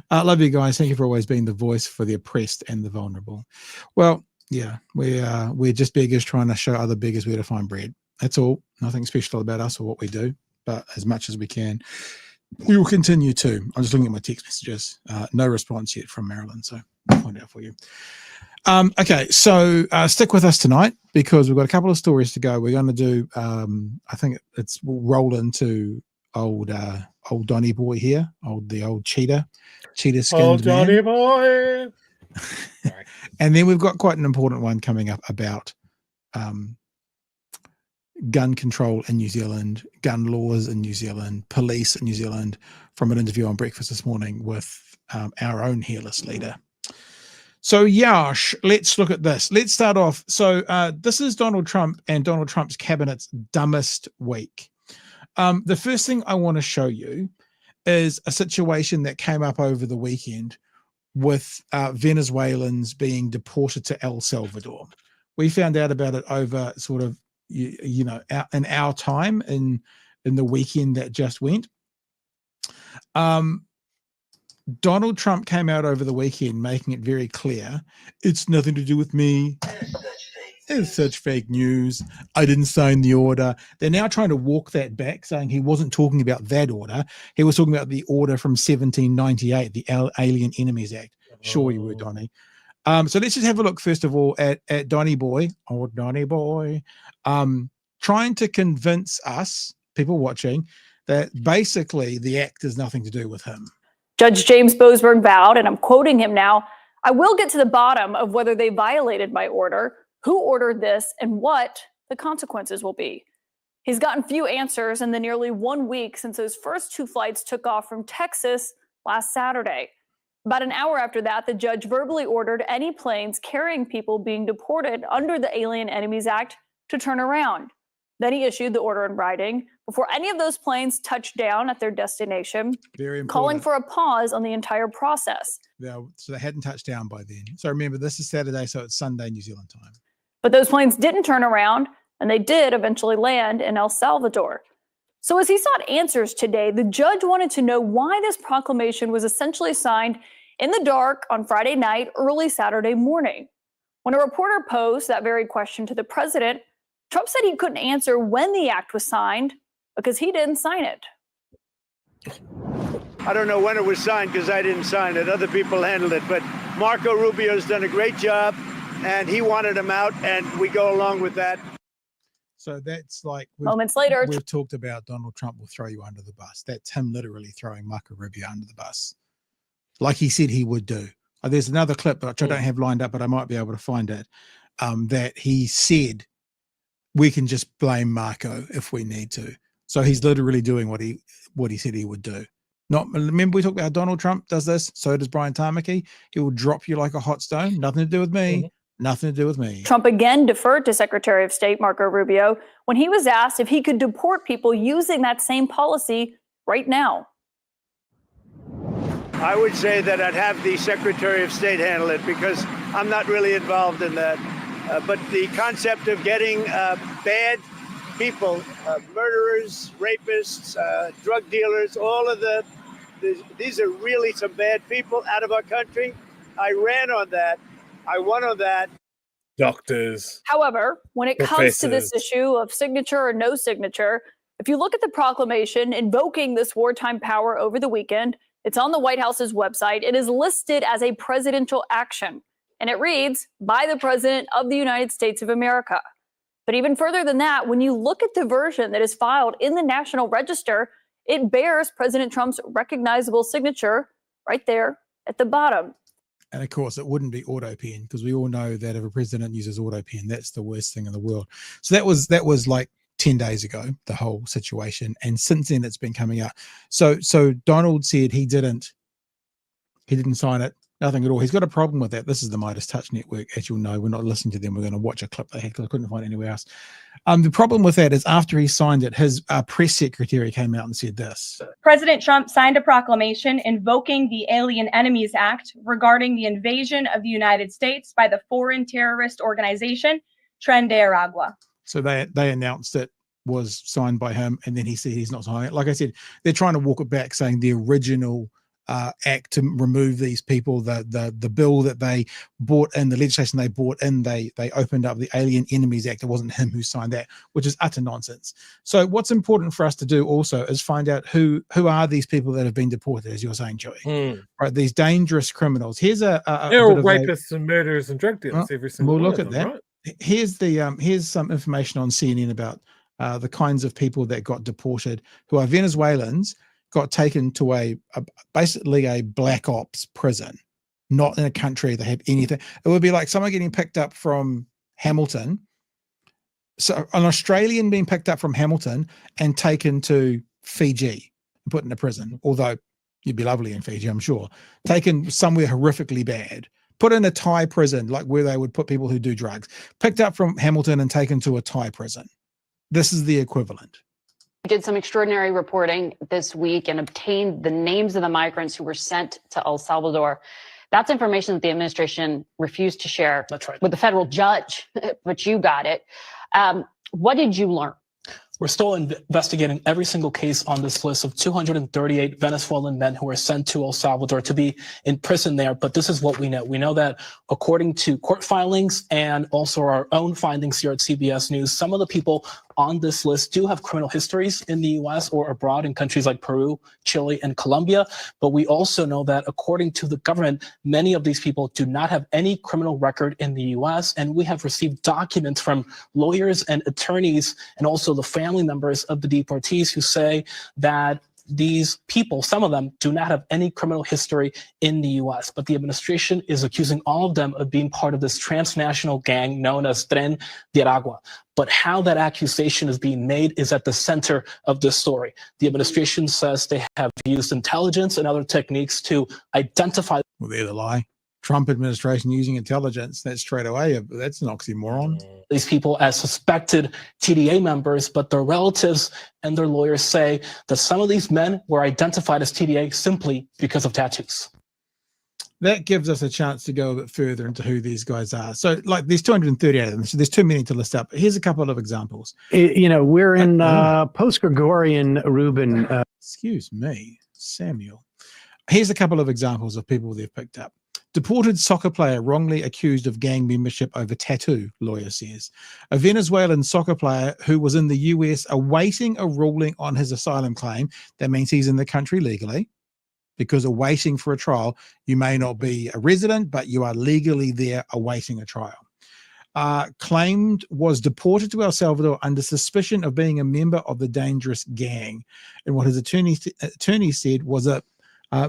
Love you guys. Thank you for always being the voice for the oppressed and the vulnerable. Well, yeah, we're just beggars trying to show other beggars where to find bread. That's all. Nothing special about us or what we do, but as much as we can, we will continue to. I'm just looking at my text messages. No response yet from Marilyn, so I'll find out for you. Okay, so stick with us tonight because we've got a couple of stories to go. We're going to do, I think we'll roll into old Donny boy here, the old cheetah skinned old Donny man. boy. And then we've got quite an important one coming up about gun control in New Zealand, gun laws in New Zealand, police in New Zealand, from an interview on Breakfast this morning with our own hairless leader. So, Yash, let's look at this. Let's start off. So this is Donald Trump and Donald Trump's cabinet's dumbest week. The first thing I want to show you is a situation that came up over the weekend with Venezuelans being deported to El Salvador. We found out about it over sort of, in our time in the weekend that just went. Donald Trump came out over the weekend making it very clear it's nothing to do with me. There's such things It's such fake news. I didn't sign the order. They're now trying to walk that back, saying he wasn't talking about that order. He was talking about the order from 1798, the Alien Enemies Act. Sure you were, Donnie. So let's just have a look, first of all, at Donnie Boy, trying to convince us, people watching, that basically the act has nothing to do with him. Judge James Boasberg vowed, and I'm quoting him now, "I will get to the bottom of whether they violated my order, who ordered this, and what the consequences will be." He's gotten few answers in the nearly 1 week since those first 2 flights took off from Texas last Saturday. About an hour after that, the judge verbally ordered any planes carrying people being deported under the Alien Enemies Act to turn around. Then he issued the order in writing before any of those planes touched down at their destination, Very important. calling for a pause on the entire process. So they hadn't touched down by then. So remember, this is Saturday, so it's Sunday, New Zealand time. But those planes didn't turn around, and they did eventually land in El Salvador. So as he sought answers today, the judge wanted to know why this proclamation was essentially signed in the dark on Friday night, early Saturday morning. When a reporter posed that very question to the president, Trump said he couldn't answer when the act was signed because he didn't sign it. I don't know when it was signed because I didn't sign it. Other people handled it. But Marco Rubio's done a great job, and he wanted him out, and we go along with that. So that's like Moments later, we've talked about Donald Trump will throw you under the bus. That's him literally throwing Marco Rubio under the bus, like he said he would do. There's another clip which I don't have lined up, but I might be able to find it, that he said we can just blame Marco if we need to. So he's literally doing what he said he would do. Not remember we talked about how Donald Trump does this. So does Brian Tamaki. He will drop you like a hot stone. Nothing to do with me. Nothing to do with me. Trump again deferred to Secretary of State Marco Rubio when he was asked if he could deport people using that same policy right now. I would say that I'd have the Secretary of State handle it because I'm not really involved in that. But the concept of getting bad people, murderers, rapists, drug dealers, all of these are really some bad people out of our country. I ran on that. I won on that. Doctors. However, when it comes to this issue of signature or no signature, if you look at the proclamation invoking this wartime power over the weekend, it's on the White House's website. It is listed as a presidential action, and it reads, by the President of the United States of America. But even further than that, when you look at the version that is filed in the National Register, it bears President Trump's recognizable signature right there at the bottom. And of course, it wouldn't be auto-pen because we all know that if a president uses auto-pen, that's the worst thing in the world. So that was like 10 days ago, the whole situation. And since then, it's been coming out. So Donald said he didn't sign it. Nothing at all. He's got a problem with that. This is the Midas Touch Network. As you'll know, we're not listening to them. We're going to watch a clip they had because I couldn't find it anywhere else. The problem with that is after he signed it, his press secretary came out and said this. President Trump signed a proclamation invoking the Alien Enemies Act regarding the invasion of the United States by the foreign terrorist organization, Tren de Aragua. So they announced it was signed by him, and then he said he's not signing it. Like I said, they're trying to walk it back, saying the original act to remove these people, the bill that they brought in, the legislation they brought in, they opened up the Alien Enemies Act. It wasn't him who signed that, which is utter nonsense. So what's important for us to do also is find out who are these people that have been deported, as you're saying, Chewie. Right, these dangerous criminals. Here's they're all rapists and murderers and drug dealers. Every single we'll one look of at them, that. Right? Here's some information on CNN about the kinds of people that got deported, who are Venezuelans, got taken to basically a black ops prison, not in a country that had anything. It would be like someone getting picked up from Hamilton. So an Australian being picked up from Hamilton and taken to Fiji and put in a prison, although you'd be lovely in Fiji, I'm sure. Taken somewhere horrifically bad, put in a Thai prison, like where they would put people who do drugs, picked up from Hamilton and taken to a Thai prison. This is the equivalent. We did some extraordinary reporting this week and obtained the names of the migrants who were sent to El Salvador. That's information that the administration refused to share with the federal judge, but you got it. What did you learn? We're still investigating every single case on this list of 238 Venezuelan men who were sent to El Salvador to be in prison there. But this is what we know. We know that according to court filings and also our own findings here at CBS News, some of the people on this list do have criminal histories in the U.S. or abroad in countries like Peru, Chile, and Colombia. But we also know that according to the government, many of these people do not have any criminal record in the U.S. And we have received documents from lawyers and attorneys and also the family members of the deportees who say that these people, some of them, do not have any criminal history in the U.S., but the administration is accusing all of them of being part of this transnational gang known as Tren de Aragua. But how that accusation is being made is at the center of this story. The administration says they have used intelligence and other techniques to identify. Well, there's a lie. Trump administration using intelligence, that's straight away, that's an oxymoron. These people as suspected TDA members, but their relatives and their lawyers say that some of these men were identified as TDA simply because of tattoos. That gives us a chance to go a bit further into who these guys are. So, like, there's 238 of them, so there's too many to list up. Here's a couple of examples. You know, we're in post-Gregorian Reuben. Excuse me, Samuel. Here's a couple of examples of people they've picked up. Deported soccer player wrongly accused of gang membership over tattoo, lawyer says. A Venezuelan soccer player who was in the US awaiting a ruling on his asylum claim. That means he's in the country legally, because awaiting for a trial, you may not be a resident, but you are legally there awaiting a trial. Claimed was deported to El Salvador under suspicion of being a member of the dangerous gang. And what his attorney said was a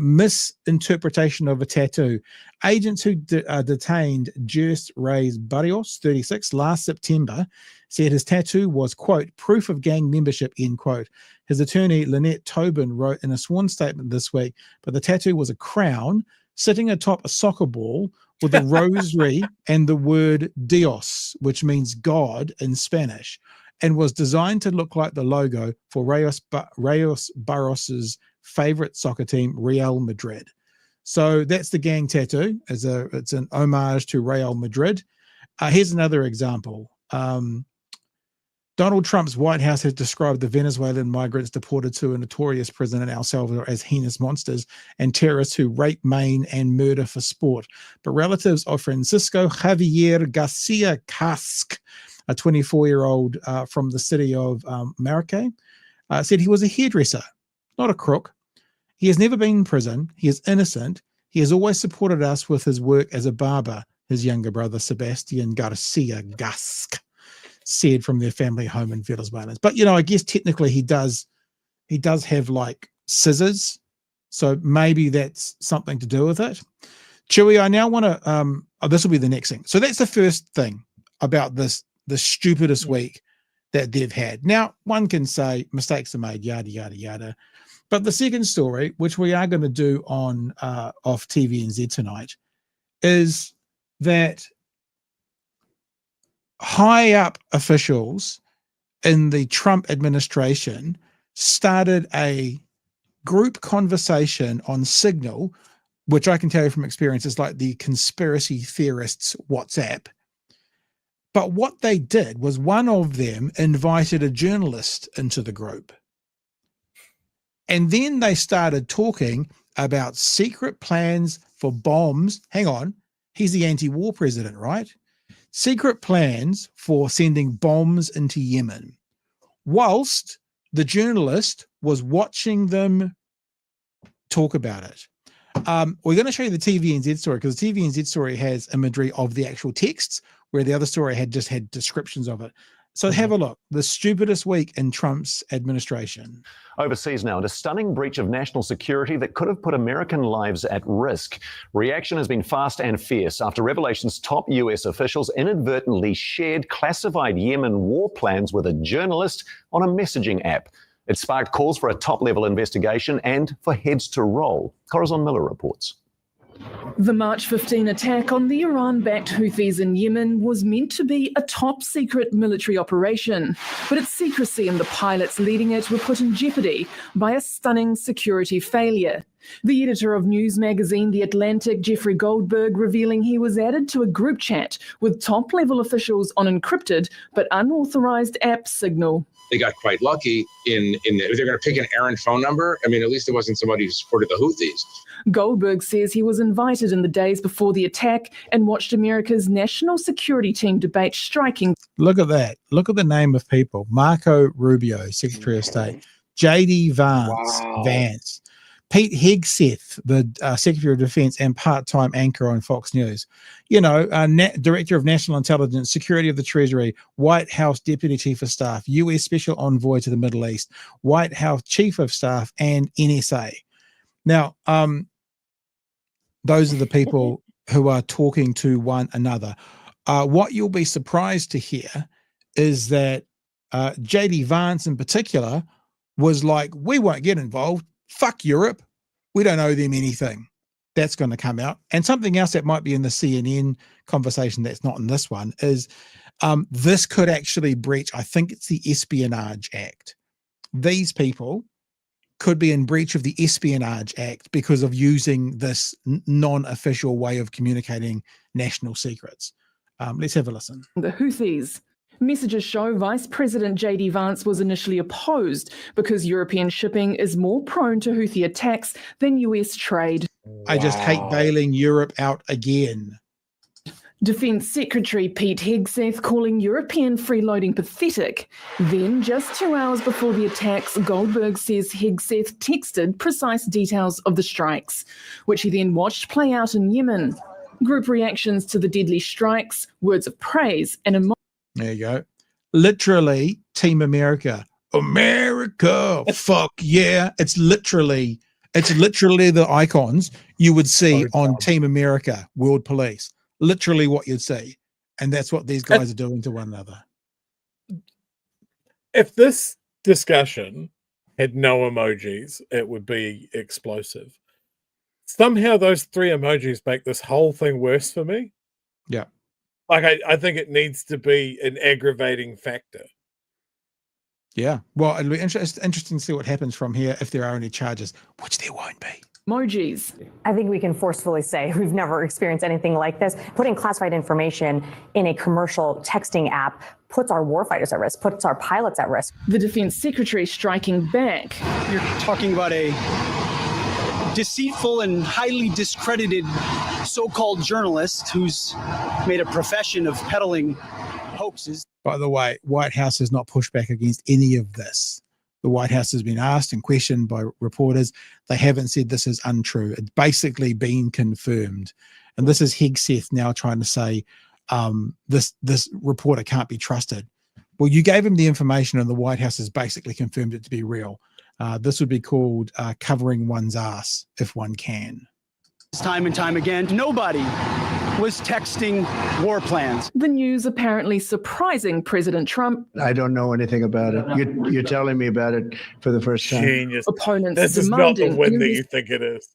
misinterpretation of a tattoo. Agents who detained Jers Reyes Barrios, 36, last September said his tattoo was, quote, proof of gang membership, end quote. His attorney, Lynette Tobin, wrote in a sworn statement this week, but the tattoo was a crown sitting atop a soccer ball with a rosary and the word Dios, which means God in Spanish, and was designed to look like the logo for Reyes Barrios's favorite soccer team, Real Madrid. So that's the gang tattoo. It's an homage to Real Madrid. Here's another example. Donald Trump's White House has described the Venezuelan migrants deported to a notorious prison in El Salvador as heinous monsters and terrorists who rape, maim, and murder for sport. But relatives of Francisco Javier Garcia Casque, a 24-year-old from the city of Maracay, said he was a hairdresser, not a crook. He has never been in prison. He is innocent. He has always supported us with his work as a barber, his younger brother, Sebastian Garcia Casque, said from their family home in Venezuela. But, you know, I guess technically he does have like scissors. So maybe that's something to do with it. Chewie, I now want to, this will be the next thing. So that's the first thing about the stupidest week that they've had. Now, one can say mistakes are made, yada, yada, yada. But the second story, which we are going to do on off TVNZ tonight, is that high up officials in the Trump administration started a group conversation on Signal, which I can tell you from experience is like the conspiracy theorists WhatsApp. But what they did was one of them invited a journalist into the group. And then they started talking about secret plans for bombs. Hang on, he's the anti-war president, right? Secret plans for sending bombs into Yemen, whilst the journalist was watching them talk about it. We're going to show you the TVNZ story because the TVNZ story has imagery of the actual texts, where the other story had just had descriptions of it. So have a look. The stupidest week in Trump's administration. Overseas now, a stunning breach of national security that could have put American lives at risk. Reaction has been fast and fierce after revelations top US officials inadvertently shared classified Yemen war plans with a journalist on a messaging app. It sparked calls for a top-level investigation and for heads to roll. Corazon Miller reports. The March 15 attack on the Iran-backed Houthis in Yemen was meant to be a top-secret military operation, but its secrecy and the pilots leading it were put in jeopardy by a stunning security failure. The editor of news magazine The Atlantic, Jeffrey Goldberg, revealing he was added to a group chat with top-level officials on encrypted but unauthorized app Signal. they got quite lucky if they're going to pick an errant phone number. I mean, at least it wasn't somebody who supported the Houthis. Goldberg says he was invited in the days before the attack and watched America's national security team debate striking. Look at that. Look at the name of people. Marco Rubio, Secretary of State. J.D. Vance. Pete Hegseth, the Secretary of Defense and part-time anchor on Fox News. You know, Director of National Intelligence, Security of the Treasury, White House Deputy Chief of Staff, U.S. Special Envoy to the Middle East, White House Chief of Staff, and NSA. Now, those are the people who are talking to one another. What you'll be surprised to hear is that J.D. Vance in particular was like, we won't get involved. Fuck Europe. We don't owe them anything. That's going to come out. And something else that might be in the CNN conversation that's not in this one is this could actually breach, I think it's the Espionage Act. These people could be in breach of the Espionage Act because of using this non-official way of communicating national secrets. Let's have a listen. The Houthis. Messages show Vice President J.D. Vance was initially opposed because European shipping is more prone to Houthi attacks than US trade. I just hate bailing Europe out again. Defence Secretary Pete Hegseth calling European freeloading pathetic. Then, just 2 hours before the attacks, Goldberg says Hegseth texted precise details of the strikes, which he then watched play out in Yemen. Group reactions to the deadly strikes, words of praise and emotion. There you go. Literally, Team America. America, fuck yeah. It's literally the icons you would see on Team America, World Police. Literally what you'd see. And that's what these guys are doing to one another. If this discussion had no emojis, it would be explosive. Somehow those 3 emojis make this whole thing worse for me. Yeah. Like, I think it needs to be an aggravating factor. Yeah. Well, it'll be interesting to see what happens from here if there are any charges, which there won't be. Emojis. I think we can forcefully say we've never experienced anything like this. Putting classified information in a commercial texting app puts our warfighters at risk, puts our pilots at risk. The Defense Secretary striking back. You're talking about a deceitful and highly discredited so-called journalist who's made a profession of peddling hoaxes. By the way, White House has not pushed back against any of this. The White House has been asked and questioned by reporters. They haven't said this is untrue. It's basically been confirmed. And this is Hegseth now trying to say this reporter can't be trusted. Well, you gave him the information and the White House has basically confirmed it to be real. This would be called covering one's ass if one can. Time and time again, nobody was texting war plans. The news apparently surprising President Trump. I don't know anything about it. You're telling me about it for the first time. Genius. Opponents this is not the win that you think it is.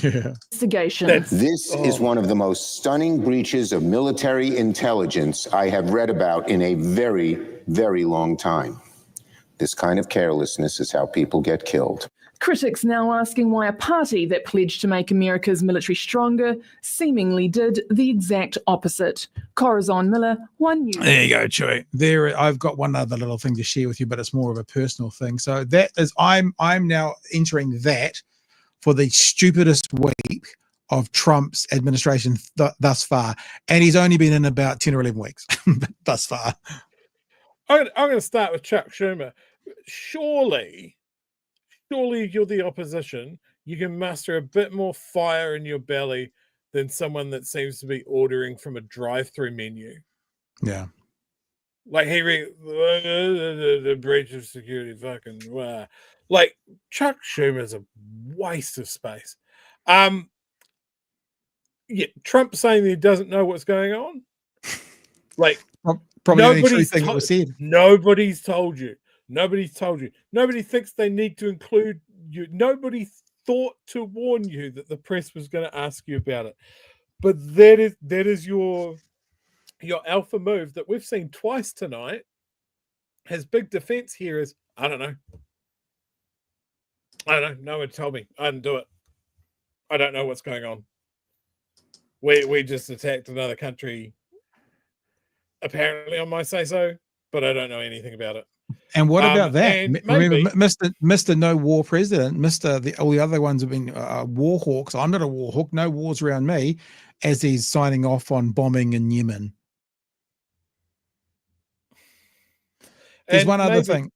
Yeah. Investigation. This is one of the most stunning breaches of military intelligence I have read about in a very, very long time. This kind of carelessness is how people get killed. Critics now asking why a party that pledged to make America's military stronger seemingly did the exact opposite. Corazon Miller, One News. There you go, Chewie. There, I've got one other little thing to share with you, but it's more of a personal thing. So that is, I'm now entering that for the stupidest week of Trump's administration thus far, and he's only been in about 10 or 11 weeks thus far. I'm going to start with Chuck Schumer. Surely you're the opposition. You can muster a bit more fire in your belly than someone that seems to be ordering from a drive-through menu. Yeah. Like the breach of security, fucking wow. Like Chuck Schumer's a waste of space. Yeah, Trump saying that he doesn't know what's going on. Like probably the only true thing that was said. Nobody's told you. Nobody's told you. Nobody thinks they need to include you. Nobody thought to warn you that the press was going to ask you about it. But that is your alpha move that we've seen twice tonight. His big defense here is, I don't know. No one told me. I didn't do it. I don't know what's going on. We just attacked another country, apparently on my say-so, but I don't know anything about it. And what about that? And Remember, maybe, Mr. No War President, all the other ones have been war hawks. I'm not a war hawk. No wars around me, as he's signing off on bombing in Yemen. There's one other thing.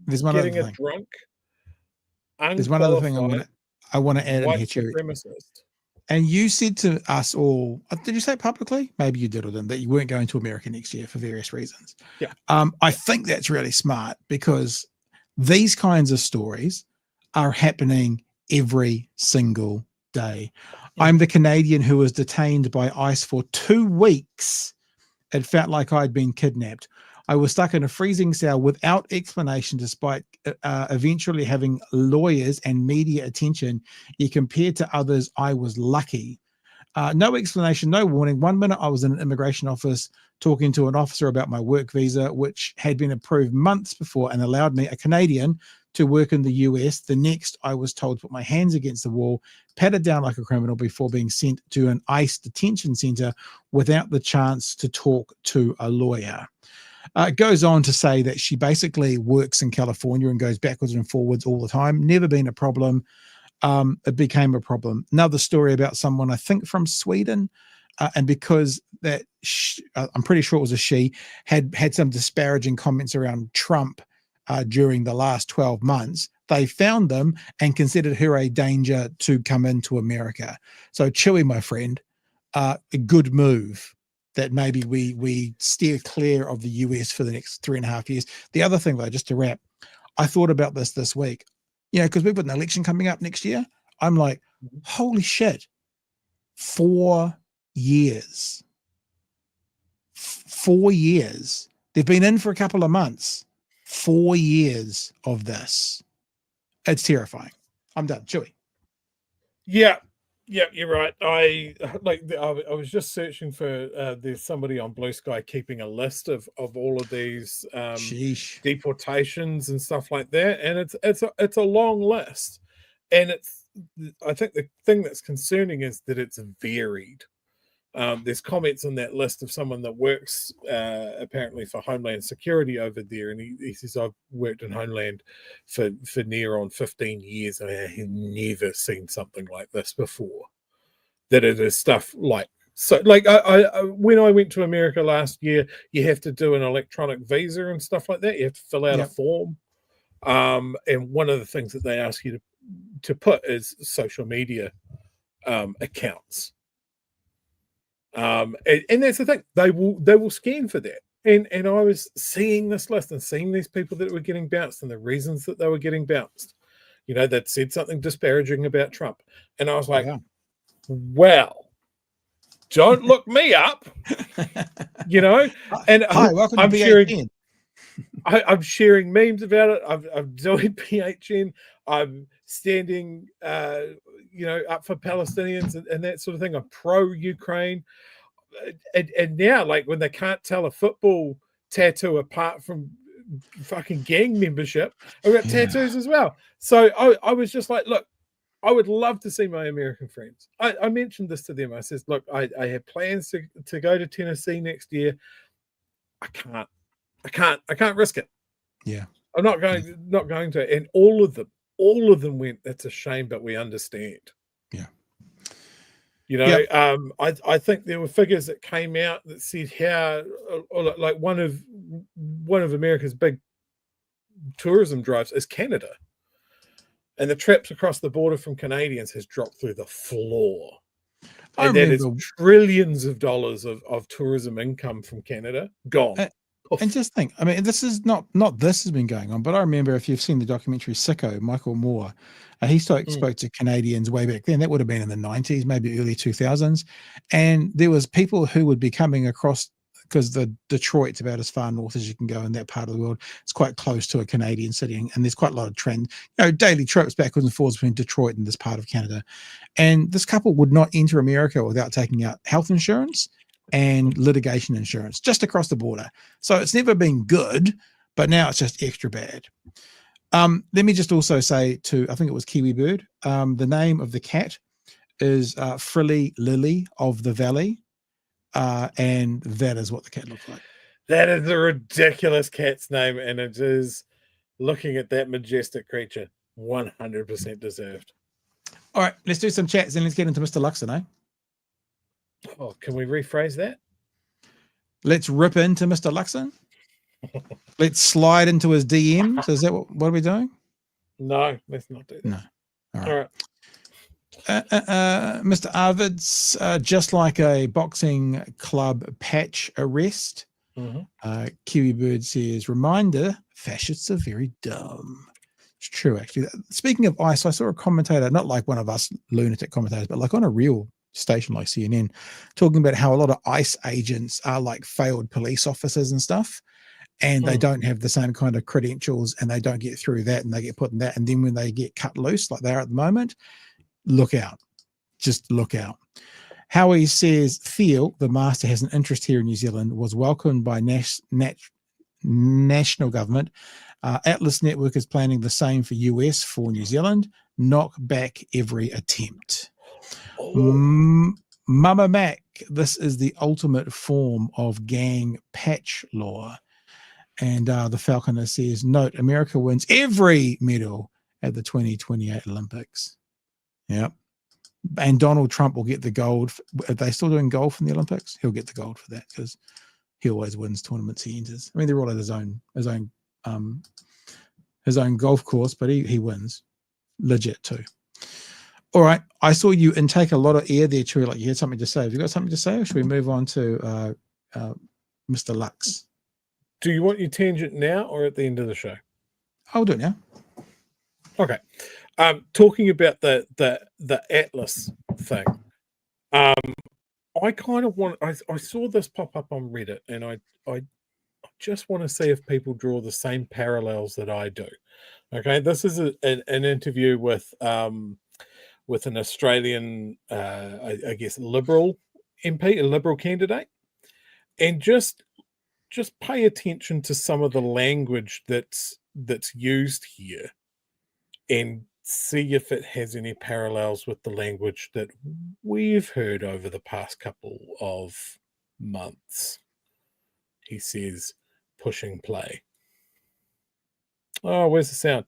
There's one other getting a thing. drunk, There's one other thing I want to add in white here, Chewie. supremacist. And you said to us all, did you say it publicly? Maybe you did or didn't, that you weren't going to America next year for various reasons. Yeah. I think that's really smart because these kinds of stories are happening every single day. I'm the Canadian who was detained by ICE for 2 weeks. It felt like I'd been kidnapped. I was stuck in a freezing cell without explanation, despite eventually having lawyers and media attention. Yet compared to others, I was lucky. No explanation, no warning. 1 minute I was in an immigration office talking to an officer about my work visa, which had been approved months before and allowed me, a Canadian, to work in the US. The next, I was told to put my hands against the wall, patted down like a criminal before being sent to an ICE detention center without the chance to talk to a lawyer. It goes on to say that she basically works in California and goes backwards and forwards all the time. Never been a problem. It became a problem. Another story about someone, I think from Sweden, and because that I'm pretty sure it was a she, had some disparaging comments around Trump during the last 12 months. They found them and considered her a danger to come into America. So Chewie, my friend, a good move that maybe we steer clear of the US for the next 3.5 years. The other thing, though, just to wrap, I thought about this week, because we've got an election coming up next year. I'm like, holy shit, 4 years. 4 years. They've been in for a couple of months. 4 years of this. It's terrifying. I'm done. Chewie. Yeah, you're right. I was just searching for there's somebody on Blue Sky keeping a list of all of these deportations and stuff like that, and it's a long list, and I think the thing that's concerning is that it's varied. There's comments on that list of someone that works apparently for Homeland Security over there, and he says, I've worked in Homeland for near on 15 years, and I have never seen something like this before. That it is stuff like, so like I when I went to America last year, you have to do an electronic visa and stuff like that. You have to fill out a form, and one of the things that they ask you to put is social media accounts. And that's the thing, they will scan for that, and I was seeing this list and seeing these people that were getting bounced and the reasons that they were getting bounced. That said something disparaging about Trump, and I was like, well, don't look me up. And hi, welcome I'm to sharing I'm sharing memes about it. I'm doing PHN. I'm standing up for Palestinians and that sort of thing. I'm pro-Ukraine. And now, like, when they can't tell a football tattoo apart from fucking gang membership, I've got tattoos as well. So I was just like, look, I would love to see my American friends. I mentioned this to them. I said, look, I have plans to go to Tennessee next year. I can't risk it. Yeah. I'm not going to. And all of them went, that's a shame, but we understand. Yeah. I think there were figures that came out that said how, like, one of America's big tourism drives is Canada. And the trips across the border from Canadians has dropped through the floor. And that is trillions of dollars of tourism income from Canada gone. And just think, I mean, this is not this has been going on, but I remember, if you've seen the documentary Sicko, Michael Moore, he spoke to Canadians way back then. That would have been in the 90s, maybe early 2000s. And there was people who would be coming across, because the Detroit's about as far north as you can go in that part of the world. It's quite close to a Canadian city, and there's quite a lot of daily trips backwards and forwards between Detroit and this part of Canada. And this couple would not enter America without taking out health insurance and litigation insurance just across the border. So it's never been good, but now it's just extra bad. Let me just also say I think it was Kiwi Bird, the name of the cat is Frilly Lily of the Valley. And that is what the cat looks like. That is a ridiculous cat's name, and it is, looking at that majestic creature, 100% deserved. All right, let's do some chats and let's get into Mr. Luxon, eh? Oh, can we rephrase that? Let's rip into Mr. Luxon. Let's slide into his DMs. Is that what are we doing? No, let's not do that. No. All right. Mr. Arvid's just like a boxing club patch arrest. Kiwi Bird says, reminder, fascists are very dumb. It's true, actually. Speaking of ICE, I saw a commentator, not like one of us lunatic commentators, but like on a real station like CNN, talking about how a lot of ICE agents are like failed police officers and stuff, and they don't have the same kind of credentials, and they don't get through that, and they get put in that, and then when they get cut loose like they are at the moment, look out. Just look out. Howie says, Theo, the master, has an interest here in New Zealand, was welcomed by national government. Atlas Network is planning the same for US, for New Zealand. Knock back every attempt. Mama Mac, this is the ultimate form of gang patch law. And the Falconer says, note, America wins every medal at the 2028 Olympics. Yep. And Donald Trump will get the gold. Are they still doing gold from the Olympics? He'll get the gold for that because he always wins tournaments he enters. I mean, they're all at his own golf course, but he wins legit too. All right, I saw you intake a lot of air there, Chewie. Like you had something to say. Have you got something to say, or should we move on to Mr. Lux? Do you want your tangent now or at the end of the show? I'll do it now. Okay. Talking about the Atlas thing. I kind of want. I saw this pop up on Reddit, and I just want to see if people draw the same parallels that I do. Okay, this is an interview with an Australian, I guess, Liberal MP, a Liberal candidate, and just pay attention to some of the language that's used here, and see if it has any parallels with the language that we've heard over the past couple of months. He says, pushing play. Oh, where's the sound?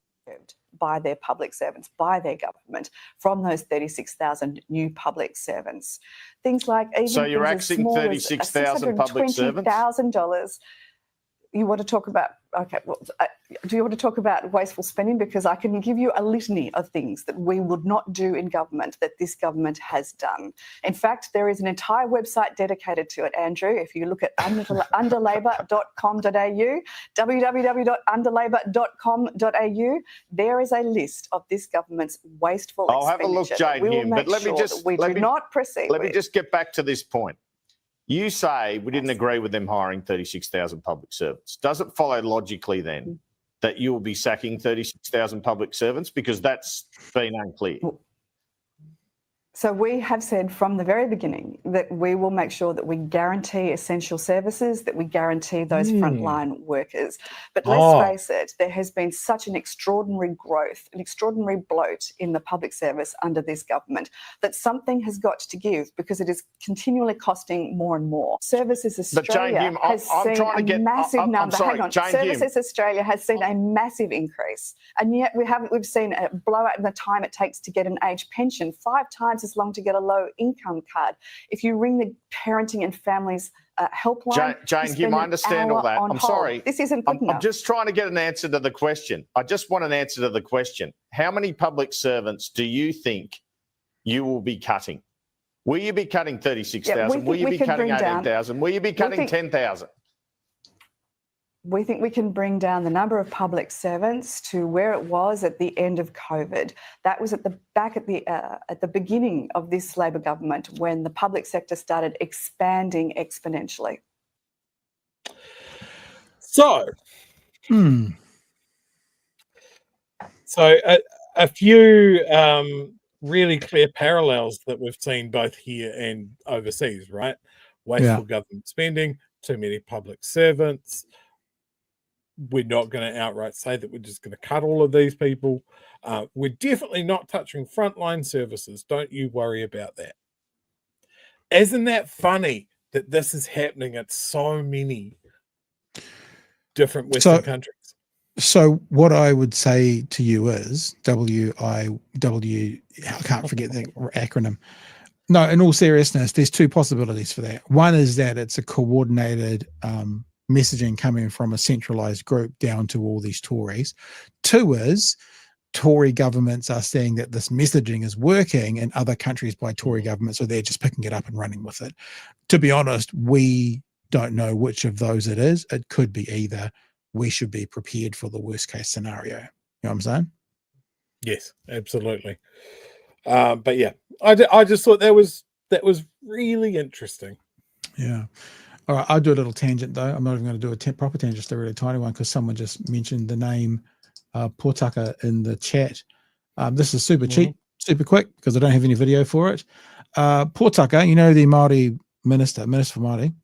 By their public servants, by their government, from those 36,000 new public servants. Things like even so you're axing 36,000 public servants? $620,000. You want to talk about, okay, well, do you want to talk about wasteful spending? Because I can give you a litany of things that we would not do in government that this government has done. In fact, there is an entire website dedicated to it, Andrew. If you look at underlabour.com.au, www.underlabour.com.au, there is a list of this government's wasteful I'll have a look, Jane Hume, but let me just get back to this point. You say we didn't agree with them hiring 36,000 public servants. Does it follow logically then that you will be sacking 36,000 public servants? Because that's been unclear. So we have said from the very beginning that we will make sure that we guarantee essential services, that we guarantee those frontline workers. But let's face it, there has been such an extraordinary growth, an extraordinary bloat in the public service under this government that something has got to give because it is continually costing more and more. Services Australia has seen a massive number. Services Australia has seen a massive increase, and yet we've seen a blowout in the time it takes to get an age pension, 5 times as long to get a low income card. If you ring the parenting and families helpline, Jane Hume, I understand all that. I'm sorry. This isn't good enough. I'm just trying to get an answer to the question. I just want an answer to the question. How many public servants do you think you will be cutting? Will you be cutting 36,000? Will you be cutting 18,000? Will you be cutting 10,000? We think we can bring down the number of public servants to where it was at the end of COVID. That was at the beginning of this Labor government when the public sector started expanding exponentially. So a few really clear parallels that we've seen both here and overseas, right? Wasteful government spending, too many public servants. We're not going to outright say that we're just going to cut all of these people. We're definitely not touching frontline services. Don't you worry about that. Isn't that funny that this is happening at so many different Western countries. So what I would say to you is I can't forget the acronym. No, in all seriousness, there's two possibilities for that. One is that it's a coordinated messaging coming from a centralized group down to all these Tories. Two is Tory governments are saying that this messaging is working in other countries by Tory governments, so they're just picking it up and running with it. To be honest, we don't know which of those it is. It could be either. We should be prepared for the worst case scenario. You know what I'm saying? Yes, absolutely. But yeah, I just thought that was really interesting. Yeah. All right, I'll do a little tangent though. I'm not even going to do a proper tangent, just a really tiny one, because someone just mentioned the name Portaka in the chat. This is super cheap, super quick, because I don't have any video for it. Portaka, you know, the Māori minister for Māori,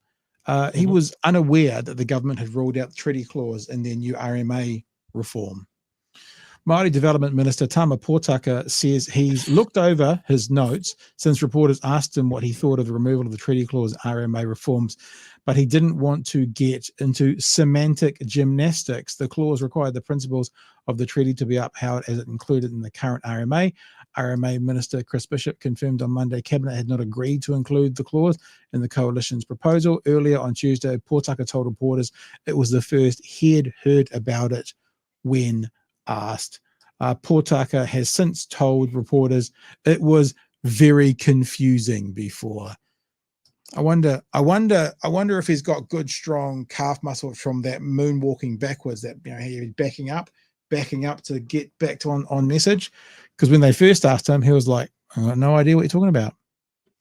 he was unaware that the government had ruled out the treaty clause in their new RMA reform. Māori Development Minister Tama Portaka says he's looked over his notes since reporters asked him what he thought of the removal of the treaty clause RMA reforms, but he didn't want to get into semantic gymnastics. The clause required the principles of the treaty to be upheld as it included in the current RMA. RMA Minister Chris Bishop confirmed on Monday Cabinet had not agreed to include the clause in the coalition's proposal. Earlier on Tuesday, Portaka told reporters it was the first he'd heard about it when asked. Portaka has since told reporters it was very confusing before. I wonder if he's got good, strong calf muscle from that moonwalking backwards, that, you know, he's backing up to get back to on message. Because when they first asked him, he was like, I got no idea what you're talking about.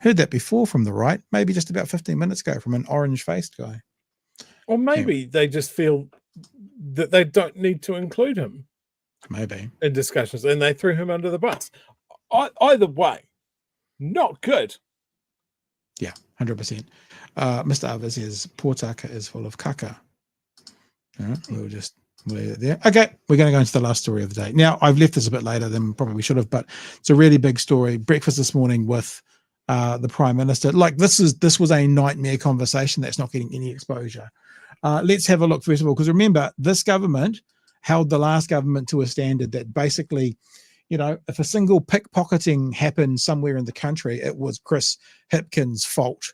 Heard that before from the right, maybe just about 15 minutes ago from an orange-faced guy. Or maybe they just feel that they don't need to include him. Maybe. In discussions, and they threw him under the bus. Either way, not good. Yeah, 100%. Mr. Alves says Portaka is full of caca. All right, we'll just leave it there. Okay, we're going to go into the last story of the day. Now, I've left this a bit later than probably we should have, but it's a really big story. Breakfast this morning with the Prime Minister. Like, this was a nightmare conversation that's not getting any exposure. Let's have a look first of all, because remember, this government held the last government to a standard that basically, you know, if a single pickpocketing happened somewhere in the country, it was Chris Hipkins' fault.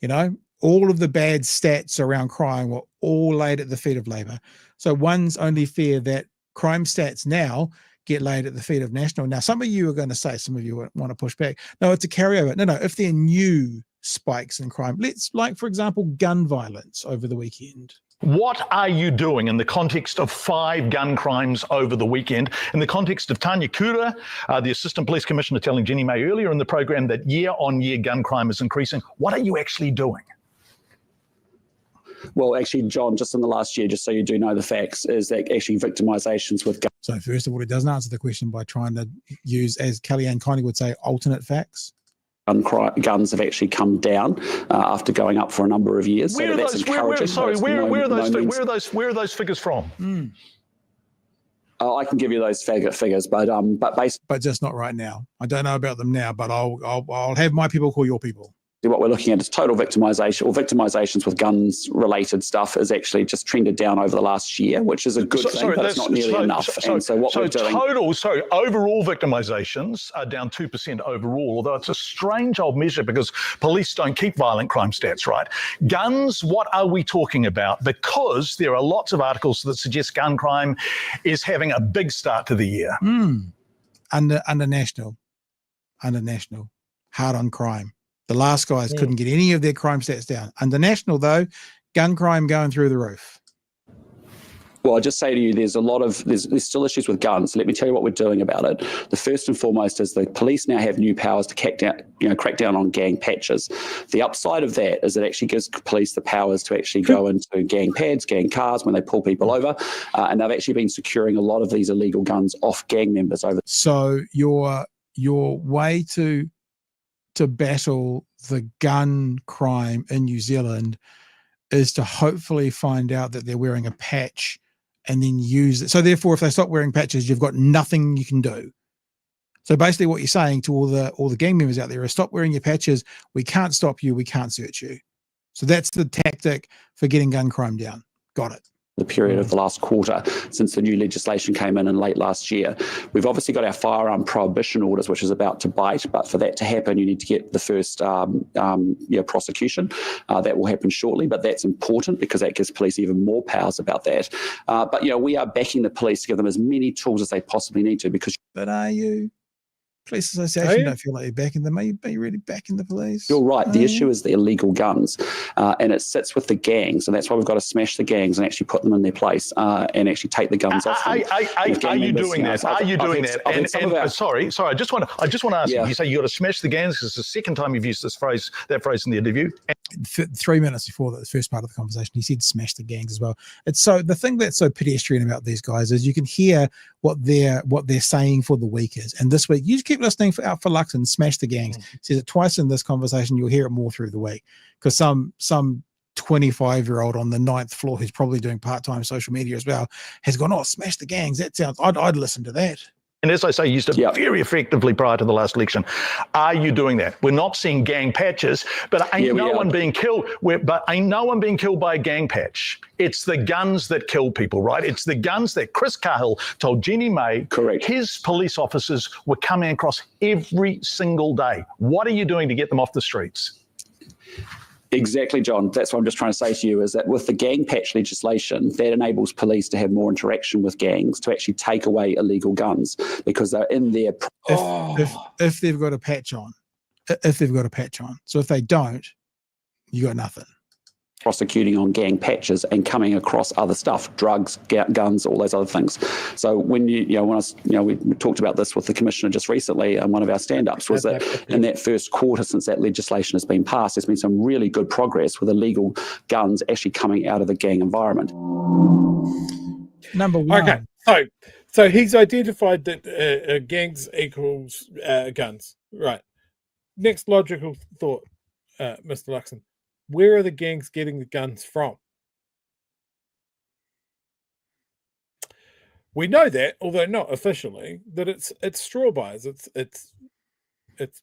You know, all of the bad stats around crime were all laid at the feet of Labor. So one's only fair that crime stats now get laid at the feet of National. Now, some of you are going to say, some of you want to push back. No, it's a carryover. No, if they're new spikes in crime, like, for example, gun violence over the weekend. What are you doing in the context of 5 gun crimes over the weekend? In the context of Tanya Kura, the Assistant Police Commissioner, telling Jenny May earlier in the program that year-on-year gun crime is increasing. What are you actually doing? Well, actually, John, just in the last year, just so you do know the facts, is that actually victimisations with guns. So first of all, it doesn't answer the question by trying to use, as Kellyanne Connie would say, alternate facts. Guns have actually come down after going up for a number of years. Where are those figures from? I can give you those figures, but basically, but just not right now. I don't know about them now, but I'll have my people call your people. What we're looking at is total victimisation, or victimisations with guns-related stuff is actually just trended down over the last year, which is a good thing, but it's not nearly enough. Overall victimisations are down 2% overall, although it's a strange old measure because police don't keep violent crime stats, right? Guns, what are we talking about? Because there are lots of articles that suggest gun crime is having a big start to the year. Under national, hard on crime. The last guys couldn't get any of their crime stats down. Under national, though, gun crime going through the roof. Well, I just say to you, there's still issues with guns. Let me tell you what we're doing about it. The first and foremost is the police now have new powers to crack down on gang patches. The upside of that is it actually gives police the powers to actually go into gang pads, gang cars when they pull people over, and they've actually been securing a lot of these illegal guns off gang members over. So your way to battle the gun crime in New Zealand is to hopefully find out that they're wearing a patch and then use it. So therefore, if they stop wearing patches, you've got nothing you can do. So basically what you're saying to all the gang members out there is stop wearing your patches. We can't stop you. We can't search you. So that's the tactic for getting gun crime down. Got it. The period of the last quarter since the new legislation came in late last year. We've obviously got our firearm prohibition orders, which is about to bite, but for that to happen, you need to get the first prosecution. That will happen shortly, but that's important because that gives police even more powers about that. But, we are backing the police to give them as many tools as they possibly need to because... But are you? Police Association don't feel like you're backing them. Are you really backing the police? You're right. The issue is the illegal guns, and it sits with the gangs, and that's why we've got to smash the gangs and actually put them in their place and actually take the guns off them. Are you doing that? Are you doing that? Sorry. I just want to ask you. You say you got to smash the gangs. It's the second time you've used that phrase in the interview. 3 minutes before the first part of the conversation, he said smash the gangs as well. It's so the thing that's so pedestrian about these guys is you can hear what they're saying for the week is. And this week, you just keep listening out for Luxon, smash the gangs. Says it twice in this conversation. You'll hear it more through the week because some 25-year-old on the 9th floor who's probably doing part-time social media as well has gone, oh, smash the gangs. That sounds. I'd listen to that. And as I say, used it very effectively prior to the last election. Are you doing that? We're not seeing gang patches, but ain't no one being killed. Ain't no one being killed by a gang patch. It's the guns that kill people, right? It's the guns that Chris Cahill told Jenny May. Correct. His police officers were coming across every single day. What are you doing to get them off the streets? Exactly, John. That's what I'm just trying to say to you is that with the gang patch legislation, that enables police to have more interaction with gangs to actually take away illegal guns because they're in their... If they've got a patch on. So if they don't, you got nothing. Prosecuting on gang patches and coming across other stuff, drugs, guns, all those other things. So when we talked about this with the commissioner just recently on one of our stand-ups was that in that first quarter since that legislation has been passed, there's been some really good progress with illegal guns actually coming out of the gang environment. Number one. Okay, so he's identified that gangs equals guns. Right. Next logical thought, Mr. Luxon. Where are the gangs getting the guns from? We know that, although not officially, that it's straw buyers. It's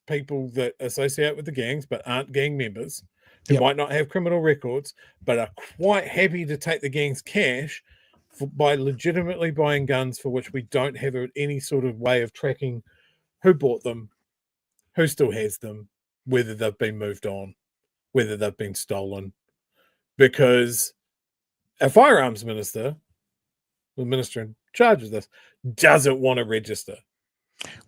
people that associate with the gangs but aren't gang members who might not have criminal records but are quite happy to take the gang's cash by legitimately buying guns for which we don't have any sort of way of tracking who bought them, who still has them, whether they've been moved on, whether they've been stolen, because a firearms minister, the minister in charge of this, doesn't want to register.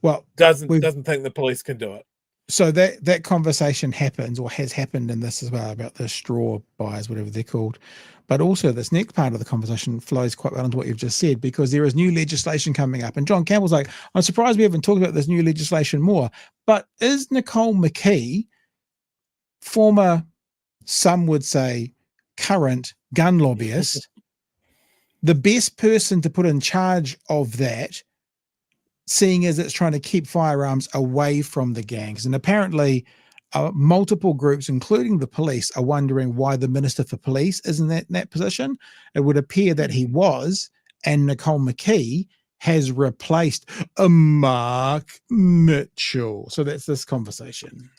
Well, doesn't think the police can do it. So that conversation happens or has happened in this as well about the straw buyers, whatever they're called. But also this next part of the conversation flows quite well into what you've just said because there is new legislation coming up. And John Campbell's like, I'm surprised we haven't talked about this new legislation more. But is Nicole McKee, former, some would say, current gun lobbyist, the best person to put in charge of that, seeing as it's trying to keep firearms away from the gangs? And apparently multiple groups, including the police, are wondering why the Minister for Police isn't in that position. It would appear that he was, and Nicole McKee has replaced Mark Mitchell. So that's this conversation.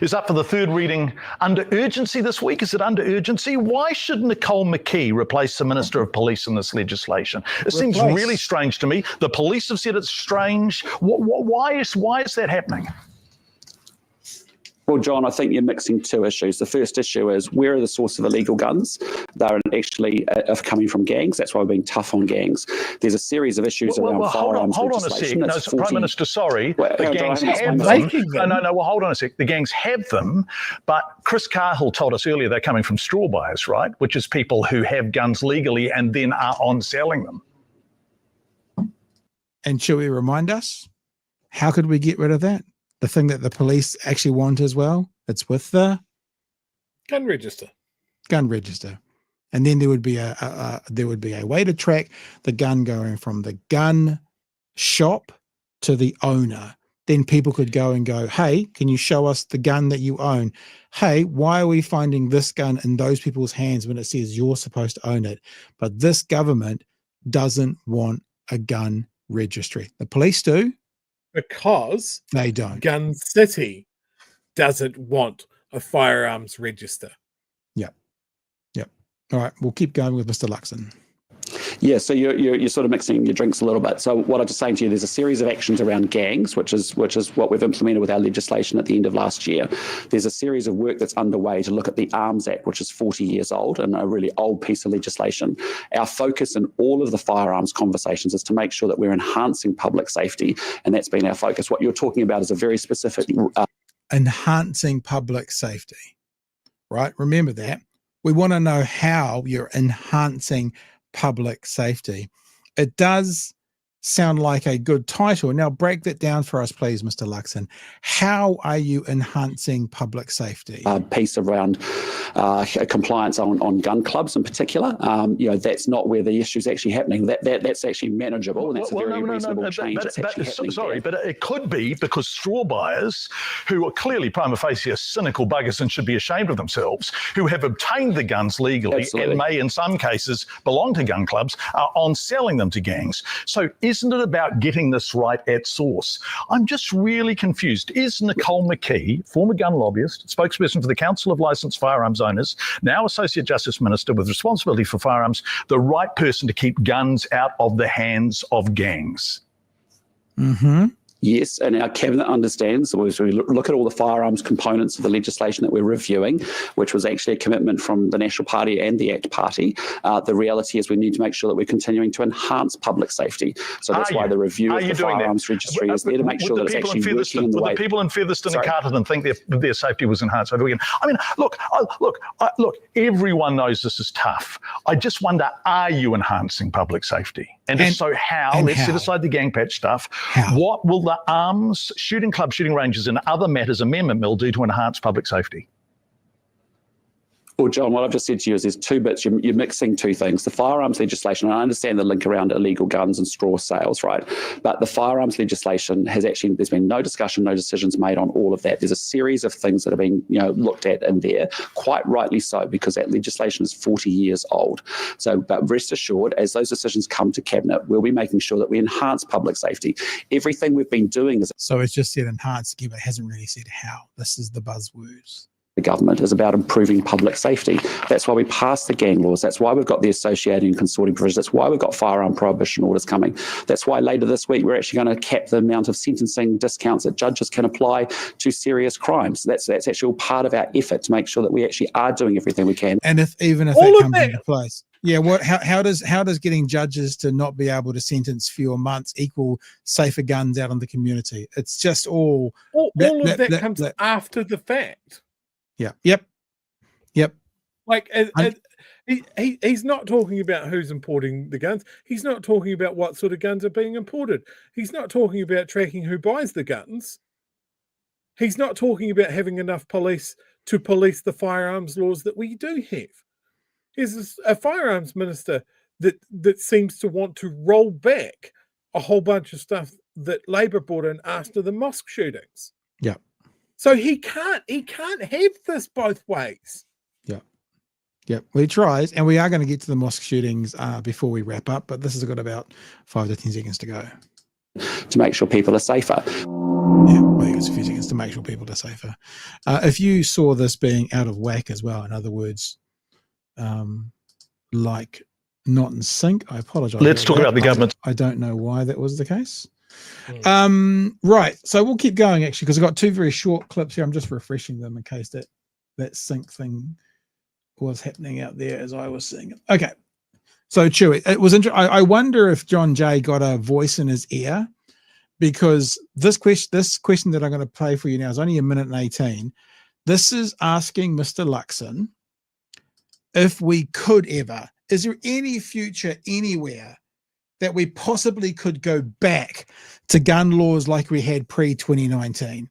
Is up for the third reading under urgency this week. Is it under urgency? Why should Nicole McKee replace the Minister of Police in this legislation? It seems really strange to me. The police have said it's strange. Why is that happening? Well, John, I think you're mixing two issues. The first issue is where are the source of illegal guns? They're actually coming from gangs. That's why we're being tough on gangs. There's a series of issues around firearms hold on a sec. No, Prime Minister, sorry. The gangs have them. No, hold on a sec. The gangs have them, but Chris Cahill told us earlier they're coming from straw buyers, right? Which is people who have guns legally and then are on selling them. And shall we remind us, how could we get rid of that? The thing that the police actually want as well, it's with the gun register. And then there would be a way to track the gun going from the gun shop to the owner. Then people could go and go, hey, can you show us the gun that you own? Hey, why are we finding this gun in those people's hands when it says you're supposed to own it? But this government doesn't want a gun registry. The police do. Because they don't. Gun City doesn't want a firearms register. Yep. All right, we'll keep going with Mr. Luxon. Yeah, so you're sort of mixing your drinks a little bit. So what I'm just saying to you, there's a series of actions around gangs, which is what we've implemented with our legislation at the end of last year. There's a series of work that's underway to look at the Arms Act, which is 40 years old and a really old piece of legislation. Our focus in all of the firearms conversations is to make sure that we're enhancing public safety, and that's been our focus. What you're talking about is a very specific... enhancing public safety, right? Remember that. We want to know how you're enhancing public safety. It does sound like a good title. Now break that down for us, please, Mr. Luxon. How are you enhancing public safety? Piece around compliance on gun clubs in particular. That's not where the issue's actually happening. That's actually manageable, and that's a very reasonable change. But it could be because straw buyers, who are clearly prima facie cynical buggers and should be ashamed of themselves, who have obtained the guns legally and may in some cases belong to gun clubs, are on selling them to gangs. So isn't it about getting this right at source? I'm just really confused. Is Nicole McKee, former gun lobbyist, spokesperson for the Council of Licensed Firearms Owners, now Associate Justice Minister with responsibility for firearms, the right person to keep guns out of the hands of gangs? Mm-hmm. Yes, and our cabinet understands. So we look at all the firearms components of the legislation that we're reviewing, which was actually a commitment from the National Party and the ACT Party. The reality is we need to make sure that we're continuing to enhance public safety. So that's why the review of the firearms registry is there to make sure that it's actually working in the way. The people in Featherston and Carterton think their safety was enhanced over the weekend. I mean, look, everyone knows this is tough. I just wonder, are you enhancing public safety? And if so, how? Let's set aside the gang patch stuff. What will the arms, shooting clubs, shooting ranges and other matters amendment bill do to enhance public safety? Well, John, what I've just said to you is there's two bits. You're mixing two things. The firearms legislation, and I understand the link around illegal guns and straw sales, right? But the firearms legislation there's been no discussion, no decisions made on all of that. There's a series of things that are being looked at in there, quite rightly so, because that legislation is 40 years old. So, but rest assured, as those decisions come to Cabinet, we'll be making sure that we enhance public safety. Everything we've been doing is... So it's just said enhance, but it hasn't really said how. This is the buzzwords. The government is about improving public safety. That's why we passed the gang laws. That's why we've got the associating and consorting provisions. That's why we've got firearm prohibition orders coming. That's why later this week we're actually going to cap the amount of sentencing discounts that judges can apply to serious crimes. That's actually all part of our effort to make sure that we actually are doing everything we can. And even if that comes into place. Yeah, how does getting judges to not be able to sentence fewer months equal safer guns out in the community? It's just all of that comes after the fact. Yeah. Yep. Like he's not talking about who's importing the guns. He's not talking about what sort of guns are being imported. He's not talking about tracking who buys the guns. He's not talking about having enough police to police the firearms laws that we do have. He's a firearms minister that seems to want to roll back a whole bunch of stuff that Labor brought in after the mosque shootings. Yeah. So he can't have this both ways. Yeah. Well, he tries, and we are going to get to the mosque shootings before we wrap up, but this has got about 5 to 10 seconds to go. To make sure people are safer. Yeah, I think it's a few seconds to make sure people are safer. If you saw this being out of whack as well, in other words, like not in sync, I apologize. Let's talk about the government. I don't know why that was the case. Right, so we'll keep going actually, because I've got 2 very short clips here. I'm just refreshing them in case that sync thing was happening out there as I was seeing it. Okay, so Chewie, it was interesting. I wonder if John Jay got a voice in his ear, because this question that I'm going to play for you now is only 1 minute and 18. This is asking Mr. Luxon if we could ever, is there any future anywhere that we possibly could go back to gun laws like we had pre-2019?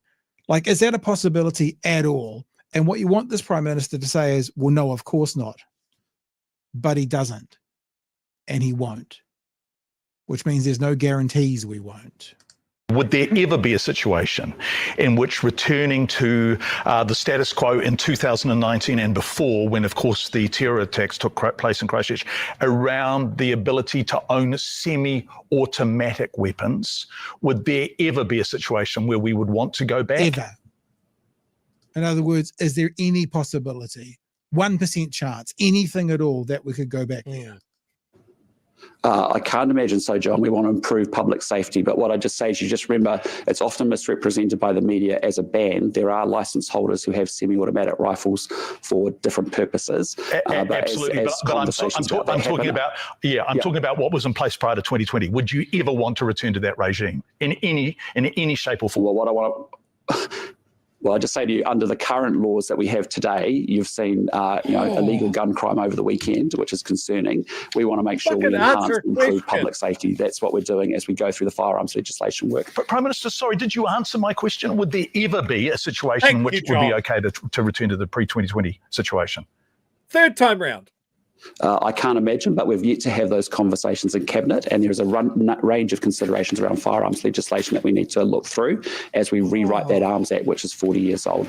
Like, is that a possibility at all? And what you want this Prime Minister to say is, well, no, of course not. But he doesn't. And he won't. Which means there's no guarantees we won't. Would there ever be a situation in which returning to the status quo in 2019 and before, when, of course, the terror attacks took place in Christchurch, around the ability to own semi-automatic weapons, would there ever be a situation where we would want to go back? Ever. In other words, is there any possibility 1% chance, anything at all that we could go back there? I can't imagine so, John. We want to improve public safety. But what I just say is you just remember it's often misrepresented by the media as a ban. There are license holders who have semi-automatic rifles for different purposes. Absolutely. But I'm talking about what was in place prior to 2020. Would you ever want to return to that regime in any shape or form? Well, what I want to... Well, I just say to you, under the current laws that we have today, you've seen illegal gun crime over the weekend, which is concerning. We want to make sure we enhance and improve public safety. That's what we're doing as we go through the firearms legislation work. Prime Minister, sorry, did you answer my question? Would there ever be a situation in which it would be okay to return to the pre-2020 situation? Third time round. I can't imagine, but we've yet to have those conversations in Cabinet, and there's a range of considerations around firearms legislation that we need to look through as we rewrite that Arms Act, which is 40 years old.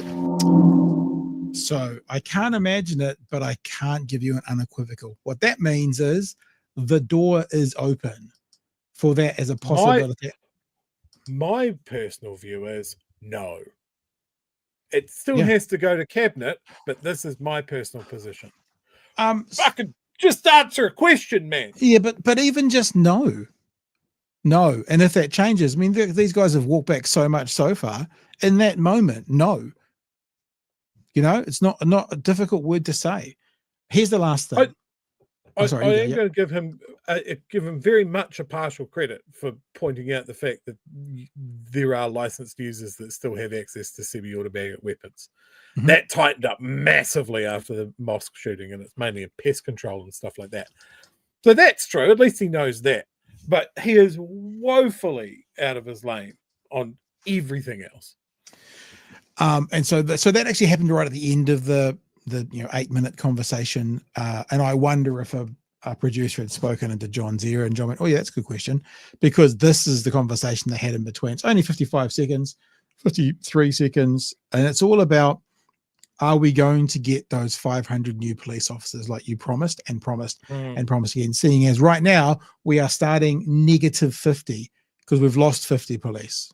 So I can't imagine it, but I can't give you an unequivocal. What that means is the door is open for that as a possibility. My personal view is no. It still has to go to Cabinet, but this is my personal position. Fucking just answer a question, man. Yeah, but even just no. And if that changes, I mean, these guys have walked back so much so far. In that moment, no. You know, it's not a difficult word to say. Here's the last thing. I am going to give him very much a partial credit for pointing out the fact that there are licensed users that still have access to semi-automatic weapons. Mm-hmm. That tightened up massively after the mosque shooting, and it's mainly a pest control and stuff like that. So that's true. At least he knows that. But he is woefully out of his lane on everything else. And so that actually happened right at the end of the 8-minute conversation. And I wonder if a producer had spoken into John's ear, and John went, "Oh yeah, that's a good question," because this is the conversation they had in between. It's only 55 seconds, 53 seconds, and it's all about, are we going to get those 500 new police officers like you promised and promised again, seeing as right now we are starting negative 50 because we've lost 50 police.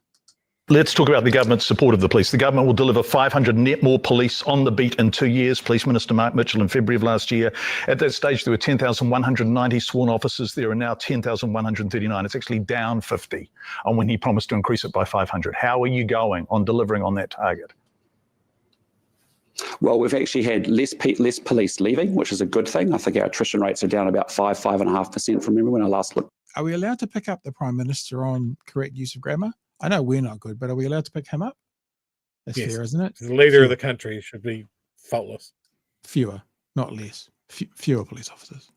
Let's talk about the government's support of the police. The government will deliver 500 net more police on the beat in 2 years. Police Minister Mark Mitchell in February of last year. At that stage, there were 10,190 sworn officers. There are now 10,139. It's actually down 50 on when he promised to increase it by 500. How are you going on delivering on that target? Well, we've actually had less police leaving, which is a good thing. I think our attrition rates are down about 5.5% from memory when I last looked. Are we allowed to pick up the Prime Minister on correct use of grammar? I know we're not good, but are we allowed to pick him up? That's fair, isn't it? The leader of the country should be faultless. Fewer, not less. Fewer police officers.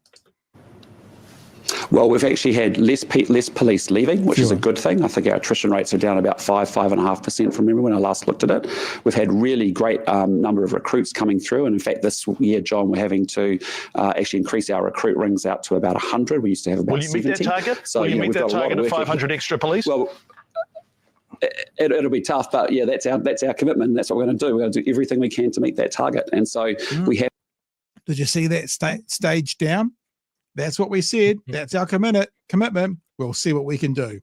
Well, we've actually had less police leaving, which is a good thing. I think our attrition rates are down about 5.5% from memory when I last looked at it. We've had really great number of recruits coming through. And in fact, this year, John, we're having to actually increase our recruit rings out to about 100. We used to have about 70. Will you meet that target? So, will you meet that target of 500 extra police? Well, it'll be tough, but yeah, that's our commitment. That's what we're going to do. We're going to do everything we can to meet that target. And so we have. Did you see that stage down? That's what we said. That's our commitment. We'll see what we can do.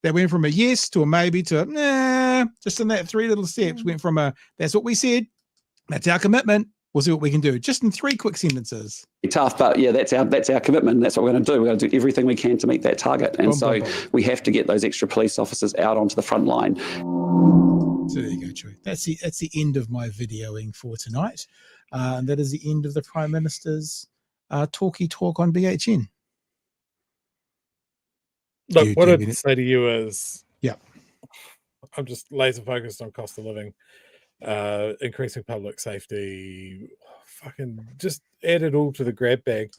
That went from a yes to a maybe to a nah. Just in that 3 little steps went from a that's what we said. That's our commitment. We'll see what we can do. Just in 3 quick sentences. Tough, but yeah, that's our commitment. That's what we're going to do. We're going to do everything we can to meet that target. And we have to get those extra police officers out onto the front line. So there you go, Chewie. That's the end of my videoing for tonight. And that is the end of the Prime Minister's talky talk on BHN. Look, what I'd say to you is, yeah, I'm just laser focused on cost of living, increasing public safety, fucking just add it all to the grab bag.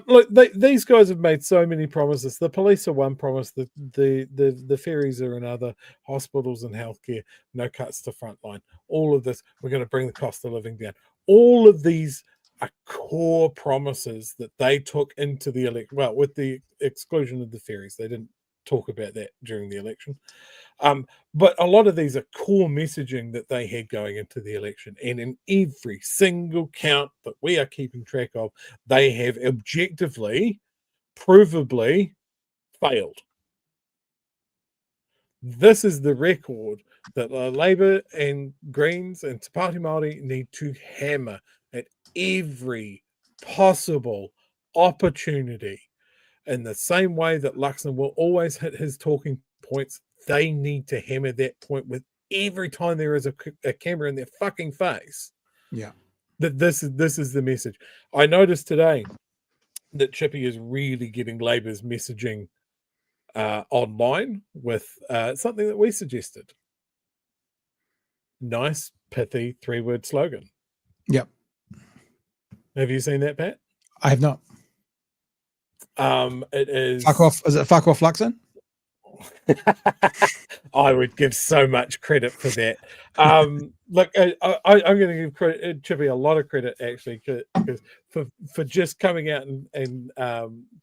Look, these guys have made so many promises. The police are one promise, the ferries are another, hospitals and healthcare, no cuts to frontline. All of this, we're going to bring the cost of living down. All of these are core promises that they took into the election. Well, with the exclusion of the ferries, they didn't talk about that during the election. But a lot of these are core messaging that they had going into the election. And in every single count that we are keeping track of, they have objectively, provably failed. This is the record that Labour and Greens and Te Pāti Māori need to hammer at every possible opportunity. In the same way that Luxon will always hit his talking points, they need to hammer that point with every time there is a camera in their fucking face. Yeah. That this is the message. I noticed today that Chippy is really getting Labor's messaging online with something that we suggested. Nice, pithy 3-word slogan. Yep. Have you seen that, Pat? I have not. It is fuck off. Is it fuck off, Luxon? I would give so much credit for that. Look, I'm going to give Chippy a lot of credit actually, because for just coming out and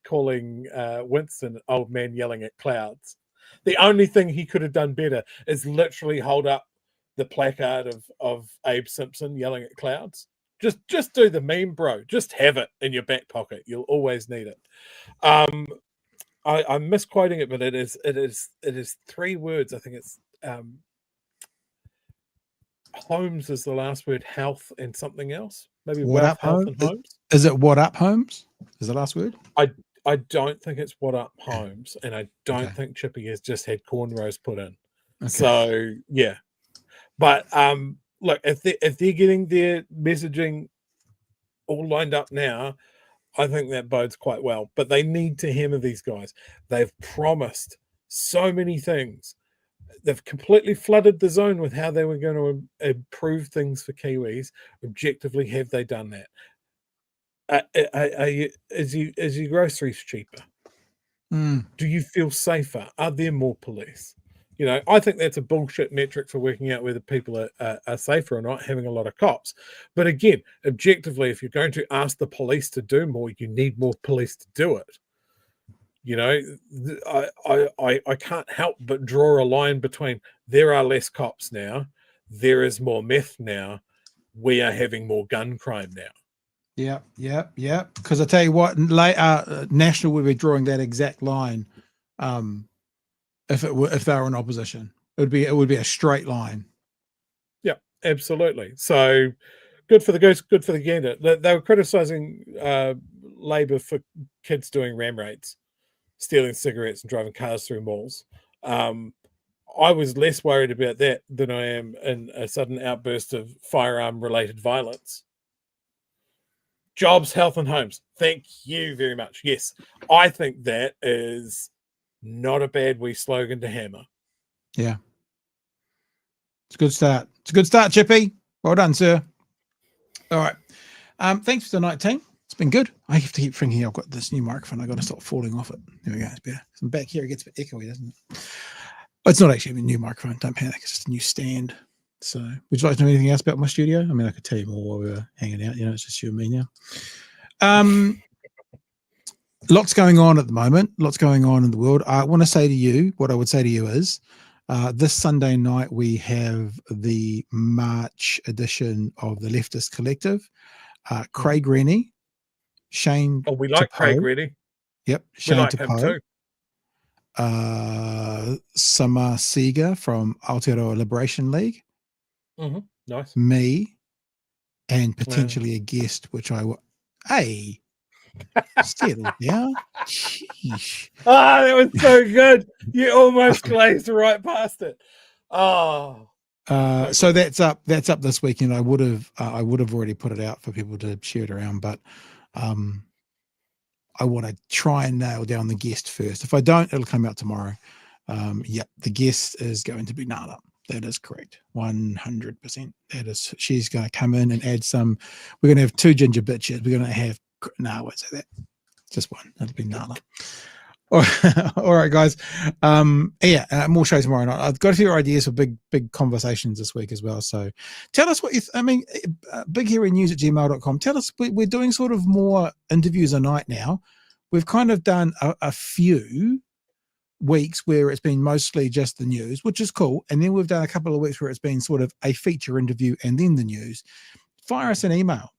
calling Winston old man yelling at clouds. The only thing he could have done better is literally hold up the placard of Abe Simpson yelling at clouds. Just do the meme, bro. Just have it in your back pocket. You'll always need it. I'm misquoting it, but it is 3 words. I think it's homes is the last word, health and something else. Maybe What wealth, up, health, Holmes? and homes. Is it what up, Holmes? Is the last word? I don't think it's what up, Holmes, and I don't think Chippy has just had cornrows put in. Okay. So yeah, but look, if they're getting their messaging all lined up now, I think that bodes quite well. But they need to hammer these guys. They've promised so many things. They've completely flooded the zone with how they were going to improve things for Kiwis. Objectively, have they done that? Is your groceries cheaper? Do you feel safer? Are there more police? You know, I think that's a bullshit metric for working out whether people are safer or not, having a lot of cops. But again, objectively, if you're going to ask the police to do more, you need more police to do it. You know, I can't help but draw a line between there are less cops now, there is more meth now, we are having more gun crime now. Yeah. Because I tell you what, National would be drawing that exact line. If they were in opposition, it would be a straight line. Yeah, absolutely. So good for the goose, good for the gander. They were criticizing Labor for kids doing ram raids, stealing cigarettes and driving cars through malls. I was less worried about that than I am in a sudden outburst of firearm related violence. Jobs, health, and homes. Thank you very much. Yes, I think that is not a bad wee slogan to hammer. Yeah. It's a good start. It's a good start, Chippy. Well done, sir. All right. Thanks for tonight, team. It's been good. I have to keep thinking I've got this new microphone. I've got to stop falling off it. There we go. It's better. From back here, it gets a bit echoey, doesn't it? It's not actually a new microphone. Don't panic. It's just a new stand. So would you like to know anything else about my studio? I mean, I could tell you more while we were hanging out. You know, it's just you and me now. Lots going on at the moment. Lots going on in the world. I want to say to you, what I would say to you is, this Sunday night we have the March edition of the Leftist Collective. Craig Rennie, Shane. Oh, we like Craig Rennie. Yep, Shane, we like him too. Samar Seeger from Aotearoa Liberation League. Nice. Me, and potentially a guest, which I will. Hey. Settle down. Sheesh. That was so good. You almost glazed right past it. So that's up this weekend. I would have already put it out for people to share it around, but I want to try and nail down the guest first. If I don't, it'll come out tomorrow. Yep, the guest is going to be Nala. That is correct. 100%. That is, she's going to come in and add some. We're going to have 2 ginger bitches. We're going to have no, I won't say that. Just one. That'll be Nala. All right, guys. More shows tomorrow night. I've got a few ideas for big conversations this week as well. So tell us what you bigheronews@gmail.com. Tell us, we're doing sort of more interviews a night now. We've kind of done a few weeks where it's been mostly just the news, which is cool. And then we've done a couple of weeks where it's been sort of a feature interview and then the news. Fire us an email.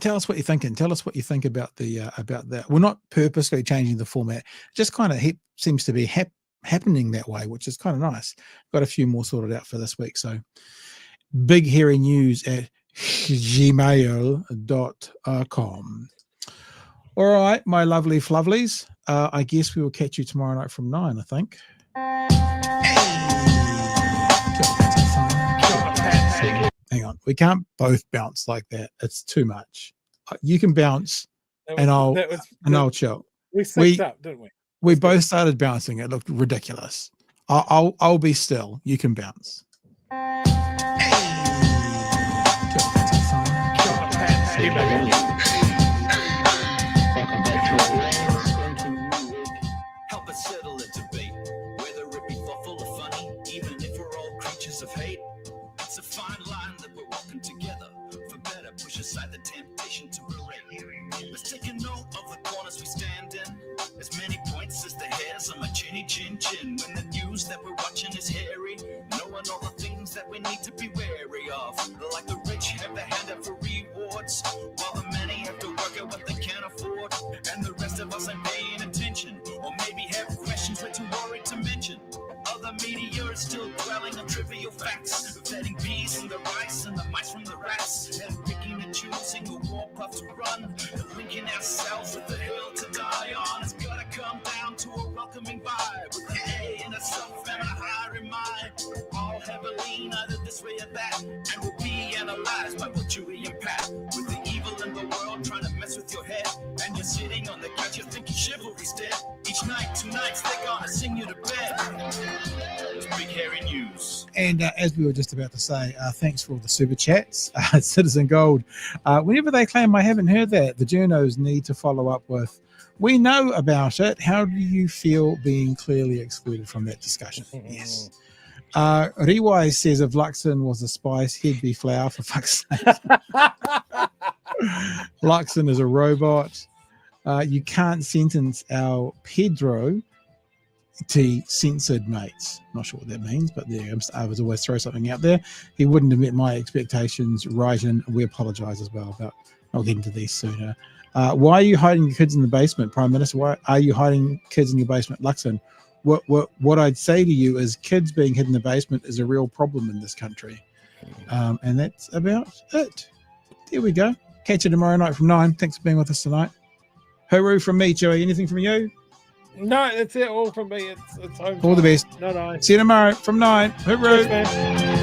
Tell us what you're thinking. Tell us what you think about that. We're not purposely changing the format. It just kind of seems to be happening that way, which is kind of nice. Got a few more sorted out for this week. So bighearynews@gmail.com. gmail.com. All right, my lovely flovelies. I guess we will catch you tomorrow night from 9, I think. Hang on. We can't both bounce like that. It's too much. You can bounce and I'll chill. We synced up, didn't we? We both started bouncing. It looked ridiculous. I'll be still. You can bounce. Help us settle a debate, whether it be thoughtful or funny, even if we're all creatures of hate. It's a fine line that we're walking together. For better, push aside the temptation to berate. Let's take a note of the corners we stand in. As many points as the hairs on my chinny chin chin. When the news that we're watching is hairy, knowing all the things that we need to be wary of. Like the rich have the hand out for rewards, while the many have to work out what they can't afford. And the rest of us ain't paying attention, or maybe have questions we're too worried to mention. Other media is still dwelling on trivial facts, vetting bees from the rice and the mice from the rats, and picking and choosing a war puff to run, and linking ourselves with the hill to die on. It's gotta come down to a welcoming vibe, with an A in a self and a higher in mind. All have a lean either this way or that, and will be analyzed by what Chewie and Pat. With the evil in the world trying to mess with your head, and you're sitting on the couch, you're thinking chivalry's dead. Each night, 2 nights, they're gonna sing you to bed. It's Big Hairy News. And as we were just about to say, thanks for all the super chats. Citizen Gold. Whenever they claim I haven't heard that, the journos need to follow up with, we know about it. How do you feel being clearly excluded from that discussion? Yes. Rewise says if Luxon was a spice, he'd be flour, for fuck's sake. Luxon is a robot. You can't sentence our Pedro to censored mates. Not sure what that means, but there, I was always throw something out there. He wouldn't have met my expectations right, and we apologise as well, but I'll get into these sooner. Why are you hiding your kids in the basement, Prime Minister? Why are you hiding kids in your basement, Luxon? What I'd say to you is kids being hidden in the basement is a real problem in this country. And that's about it. There we go. Catch you tomorrow night from 9. Thanks for being with us tonight. Hooroo from me, Chewie. Anything from you? No, that's it. All from me. It's home. All the best. No. See you tomorrow from 9. Hooroo. Cheers, man.